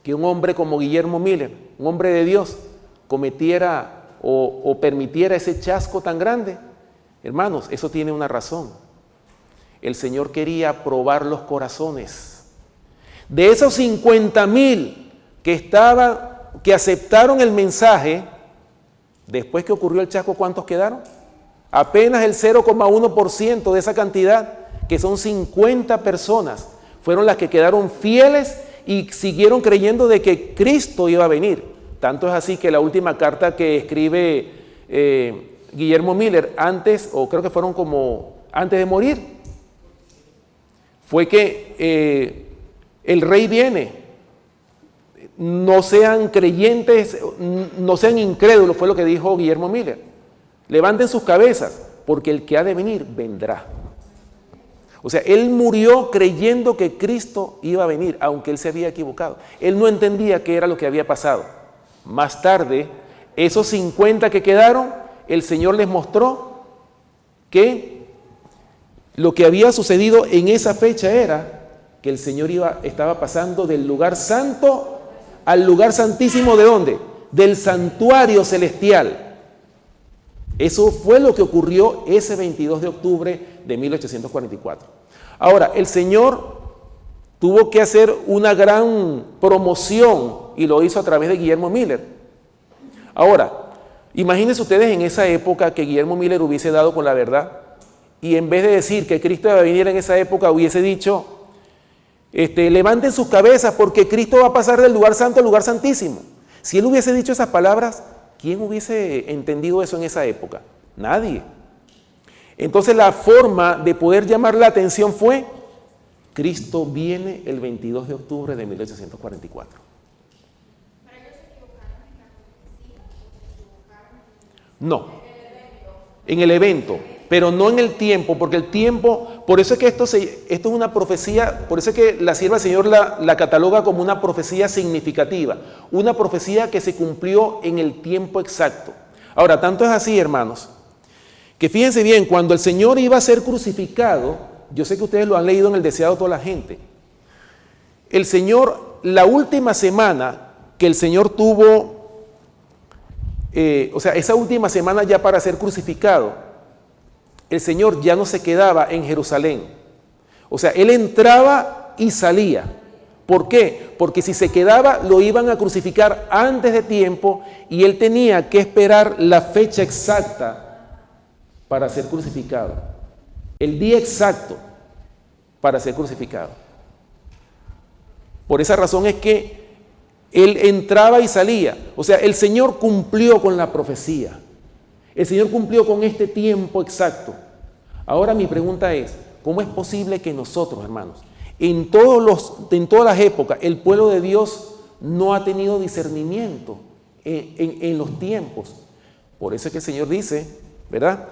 que un hombre como Guillermo Miller, un hombre de Dios, cometiera o permitiera ese chasco tan grande? Hermanos, eso tiene una razón. El Señor quería probar los corazones. De esos 50,000 que aceptaron el mensaje, después que ocurrió el chasco, ¿cuántos quedaron? Apenas el 0,1% de esa cantidad, que son 50 personas, fueron las que quedaron fieles y siguieron creyendo de que Cristo iba a venir. Tanto es así que la última carta que escribe Guillermo Miller antes, o creo que fueron como antes de morir, fue que el rey viene, no sean creyentes, no sean incrédulos, fue lo que dijo Guillermo Miller. Levanten sus cabezas, porque el que ha de venir, vendrá. O sea, él murió creyendo que Cristo iba a venir, aunque él se había equivocado. Él no entendía qué era lo que había pasado. Más tarde, esos 50 que quedaron, el Señor les mostró que lo que había sucedido en esa fecha era que el Señor estaba pasando del lugar santo al lugar santísimo. ¿De dónde? Del santuario celestial. Eso fue lo que ocurrió ese 22 de octubre de 1844. Ahora, el Señor tuvo que hacer una gran promoción y lo hizo a través de Guillermo Miller. Ahora, imagínense ustedes en esa época que Guillermo Miller hubiese dado con la verdad y en vez de decir que Cristo iba a venir en esa época, hubiese dicho, levanten sus cabezas porque Cristo va a pasar del lugar santo al lugar santísimo. Si él hubiese dicho esas palabras, ¿quién hubiese entendido eso en esa época? Nadie. Entonces la forma de poder llamar la atención fue, Cristo viene el 22 de octubre de 1844. No, en el evento, pero no en el tiempo, porque el tiempo, por eso es que esto es una profecía, por eso es que la sierva del Señor la cataloga como una profecía significativa, una profecía que se cumplió en el tiempo exacto. Ahora, tanto es así, hermanos, que fíjense bien, cuando el Señor iba a ser crucificado, yo sé que ustedes lo han leído en el Deseado de toda la gente, el Señor, la última semana que el Señor tuvo, esa última semana ya para ser crucificado, el Señor ya no se quedaba en Jerusalén. O sea, Él entraba y salía. ¿Por qué? Porque si se quedaba lo iban a crucificar antes de tiempo y Él tenía que esperar la fecha exacta para ser crucificado. El día exacto para ser crucificado. Por esa razón es que Él entraba y salía. O sea, el Señor cumplió con la profecía. El Señor cumplió con este tiempo exacto. Ahora mi pregunta es, ¿Cómo es posible que nosotros, hermanos, en todas las épocas, el pueblo de Dios no ha tenido discernimiento en los tiempos? Por eso es que el Señor dice, ¿verdad?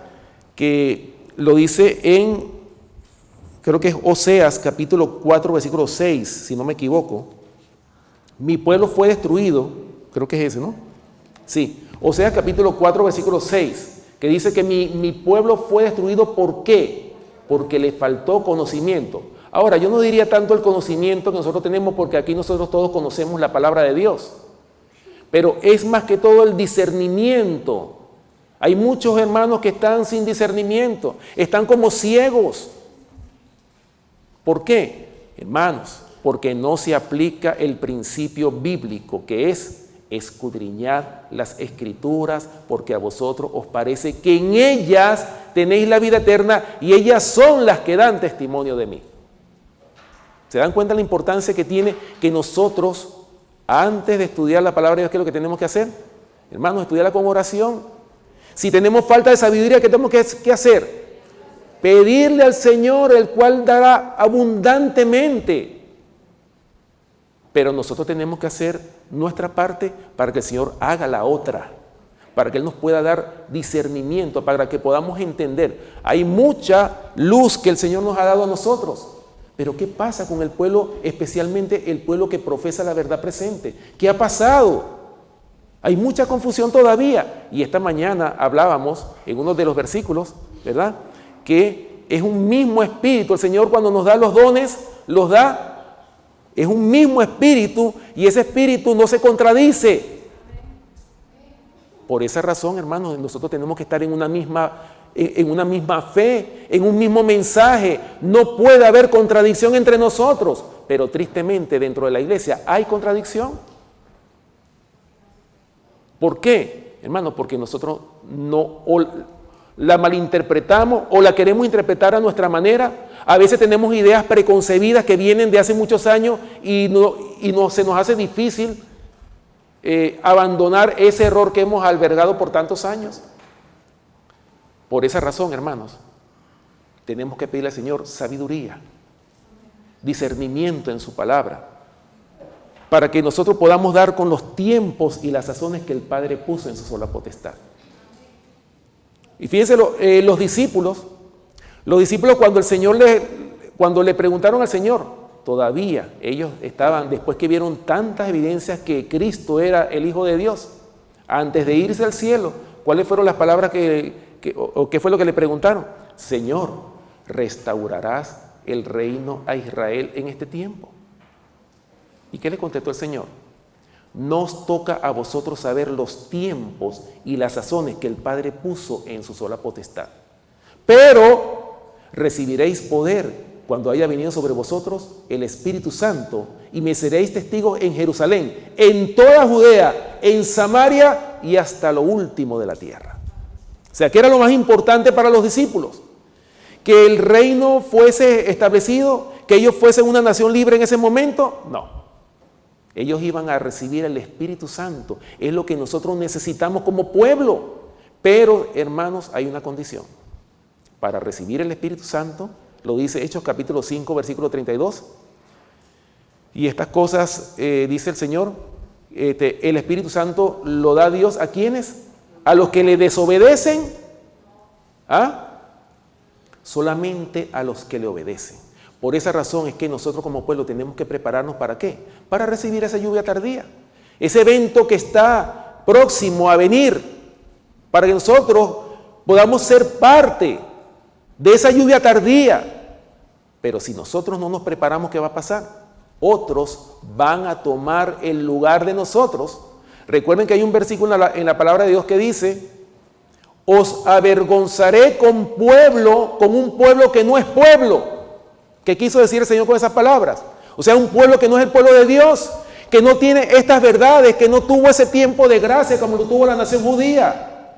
Que lo dice en, creo que es Oseas, capítulo 4, versículo 6, si no me equivoco. Mi pueblo fue destruido, creo que es ese, ¿no? Sí, Oseas capítulo 4, versículo 6, que dice que mi pueblo fue destruido, ¿por qué? Porque le faltó conocimiento. Ahora, yo no diría tanto el conocimiento que nosotros tenemos, porque aquí nosotros todos conocemos la palabra de Dios, pero es más que todo el discernimiento. Hay muchos hermanos que están sin discernimiento, están como ciegos. ¿Por qué? Hermanos, porque no se aplica el principio bíblico, que es escudriñad las Escrituras, porque a vosotros os parece que en ellas tenéis la vida eterna y ellas son las que dan testimonio de mí. ¿Se dan cuenta la importancia que tiene que nosotros, antes de estudiar la palabra de Dios, qué es lo que tenemos que hacer? Hermanos, estudiarla con oración. Si tenemos falta de sabiduría, ¿qué tenemos que hacer? Pedirle al Señor, el cual dará abundantemente. Pero nosotros tenemos que hacer nuestra parte para que el Señor haga la otra, para que Él nos pueda dar discernimiento, para que podamos entender. Hay mucha luz que el Señor nos ha dado a nosotros, pero ¿qué pasa con el pueblo, especialmente el pueblo que profesa la verdad presente? ¿Qué ha pasado? Hay mucha confusión todavía. Y esta mañana hablábamos en uno de los versículos, ¿verdad?, que es un mismo espíritu. El Señor, cuando nos da los dones, los da. Es un mismo espíritu y ese espíritu no se contradice. Por esa razón, hermanos, nosotros tenemos que estar en una misma fe, en un mismo mensaje. No puede haber contradicción entre nosotros, pero tristemente dentro de la iglesia hay contradicción. ¿Por qué? Hermanos, porque nosotros no la malinterpretamos o la queremos interpretar a nuestra manera. A veces tenemos ideas preconcebidas que vienen de hace muchos años y se nos hace difícil abandonar ese error que hemos albergado por tantos años. Por esa razón, hermanos, tenemos que pedirle al Señor sabiduría, discernimiento en su palabra, para que nosotros podamos dar con los tiempos y las sazones que el Padre puso en su sola potestad. Y fíjense, los discípulos cuando le preguntaron al Señor, todavía ellos estaban, después que vieron tantas evidencias que Cristo era el Hijo de Dios, antes de irse al cielo, ¿cuáles fueron las palabras o qué fue lo que le preguntaron? Señor, ¿restaurarás el reino a Israel en este tiempo? ¿Y qué le contestó el Señor? No os toca a vosotros saber los tiempos y las sazones que el Padre puso en su sola potestad. Pero recibiréis poder cuando haya venido sobre vosotros el Espíritu Santo y me seréis testigos en Jerusalén, en toda Judea, en Samaria y hasta lo último de la tierra. O sea, ¿qué era lo más importante para los discípulos? Que el reino fuese establecido, que ellos fuesen una nación libre en ese momento. No. Ellos iban a recibir el Espíritu Santo. Es lo que nosotros necesitamos como pueblo. Pero, hermanos, hay una condición. Para recibir el Espíritu Santo, lo dice Hechos capítulo 5, versículo 32. Y estas cosas, dice el Señor, el Espíritu Santo lo da Dios ¿a quiénes? A los que le desobedecen. Solamente a los que le obedecen. Por esa razón es que nosotros como pueblo tenemos que prepararnos ¿para qué? Para recibir esa lluvia tardía, ese evento que está próximo a venir, para que nosotros podamos ser parte de esa lluvia tardía. Pero si nosotros no nos preparamos, ¿qué va a pasar? Otros van a tomar el lugar de nosotros. Recuerden que hay un versículo en la palabra de Dios que dice: os avergonzaré con un pueblo que no es pueblo. ¿Qué quiso decir el Señor con esas palabras? O sea, un pueblo que no es el pueblo de Dios, que no tiene estas verdades, que no tuvo ese tiempo de gracia como lo tuvo la nación judía.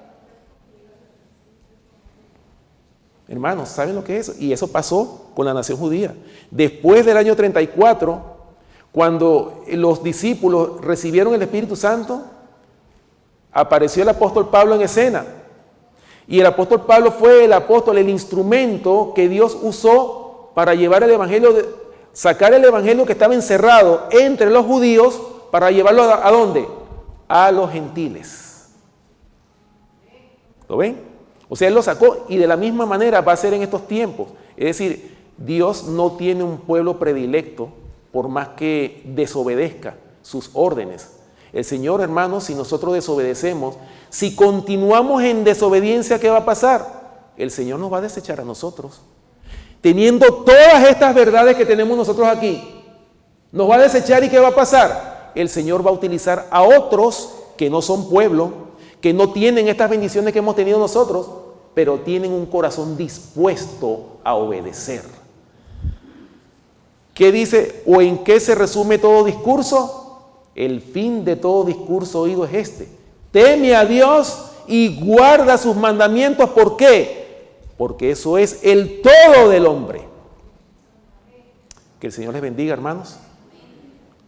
Hermanos, ¿saben lo que es? Y eso pasó con la nación judía. Después del año 34, cuando los discípulos recibieron el Espíritu Santo, apareció el apóstol Pablo en escena. Y el apóstol Pablo fue el instrumento que Dios usó para llevar el evangelio, sacar el evangelio que estaba encerrado entre los judíos para llevarlo ¿a dónde? A los gentiles. ¿Lo ven? O sea, Él lo sacó y de la misma manera va a ser en estos tiempos. Es decir, Dios no tiene un pueblo predilecto por más que desobedezca sus órdenes. El Señor, hermanos, si nosotros desobedecemos, si continuamos en desobediencia, ¿qué va a pasar? El Señor nos va a desechar a nosotros. Teniendo todas estas verdades que tenemos nosotros aquí, nos va a desechar y ¿qué va a pasar? El Señor va a utilizar a otros que no son pueblo, que no tienen estas bendiciones que hemos tenido nosotros, pero tienen un corazón dispuesto a obedecer. ¿Qué dice o en qué se resume todo discurso? El fin de todo discurso oído es este: teme a Dios y guarda sus mandamientos. ¿Por qué? Porque eso es el todo del hombre. Que el Señor les bendiga, hermanos.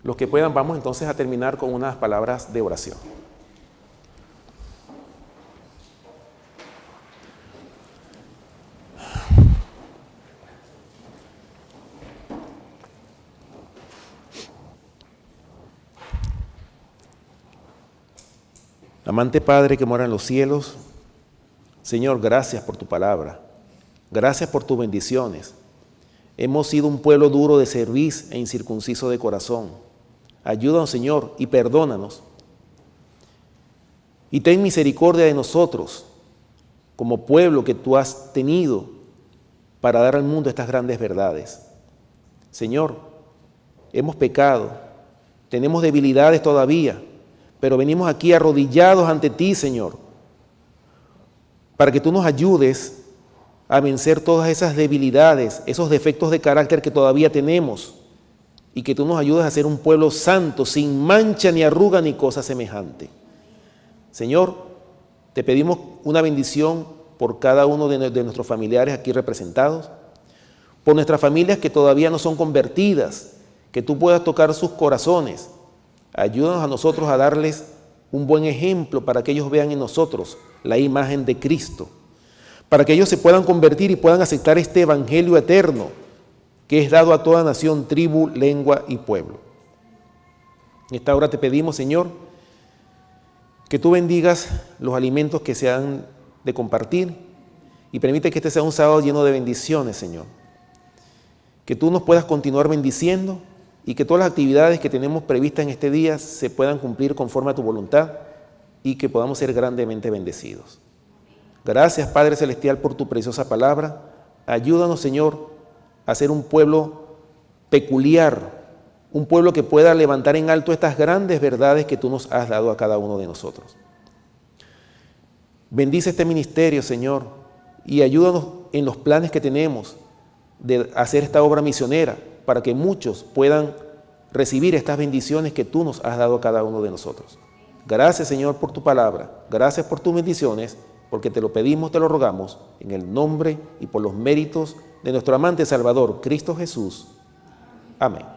Los que puedan, vamos entonces a terminar con unas palabras de oración. Amante Padre que mora en los cielos, Señor, gracias por tu palabra. Gracias por tus bendiciones. Hemos sido un pueblo duro de cerviz e incircunciso de corazón. Ayúdanos, Señor, y perdónanos. Y ten misericordia de nosotros, como pueblo que tú has tenido para dar al mundo estas grandes verdades. Señor, hemos pecado, tenemos debilidades todavía, pero venimos aquí arrodillados ante ti, Señor, para que tú nos ayudes a vencer todas esas debilidades, esos defectos de carácter que todavía tenemos, y que tú nos ayudes a ser un pueblo santo, sin mancha ni arruga ni cosa semejante. Señor, te pedimos una bendición por cada uno de nuestros familiares aquí representados, por nuestras familias que todavía no son convertidas, que tú puedas tocar sus corazones. Ayúdanos a nosotros a darles un buen ejemplo para que ellos vean en nosotros la imagen de Cristo, para que ellos se puedan convertir y puedan aceptar este evangelio eterno que es dado a toda nación, tribu, lengua y pueblo. En esta hora te pedimos, Señor, que tú bendigas los alimentos que se han de compartir y permite que este sea un sábado lleno de bendiciones, Señor. Que tú nos puedas continuar bendiciendo y que todas las actividades que tenemos previstas en este día se puedan cumplir conforme a tu voluntad y que podamos ser grandemente bendecidos. Gracias, Padre Celestial, por tu preciosa palabra. Ayúdanos, Señor, a ser un pueblo peculiar, un pueblo que pueda levantar en alto estas grandes verdades que tú nos has dado a cada uno de nosotros. Bendice este ministerio, Señor, y ayúdanos en los planes que tenemos de hacer esta obra misionera, para que muchos puedan recibir estas bendiciones que tú nos has dado a cada uno de nosotros. Gracias, Señor, por tu palabra. Gracias por tus bendiciones, porque te lo pedimos, te lo rogamos, en el nombre y por los méritos de nuestro amante Salvador, Cristo Jesús. Amén.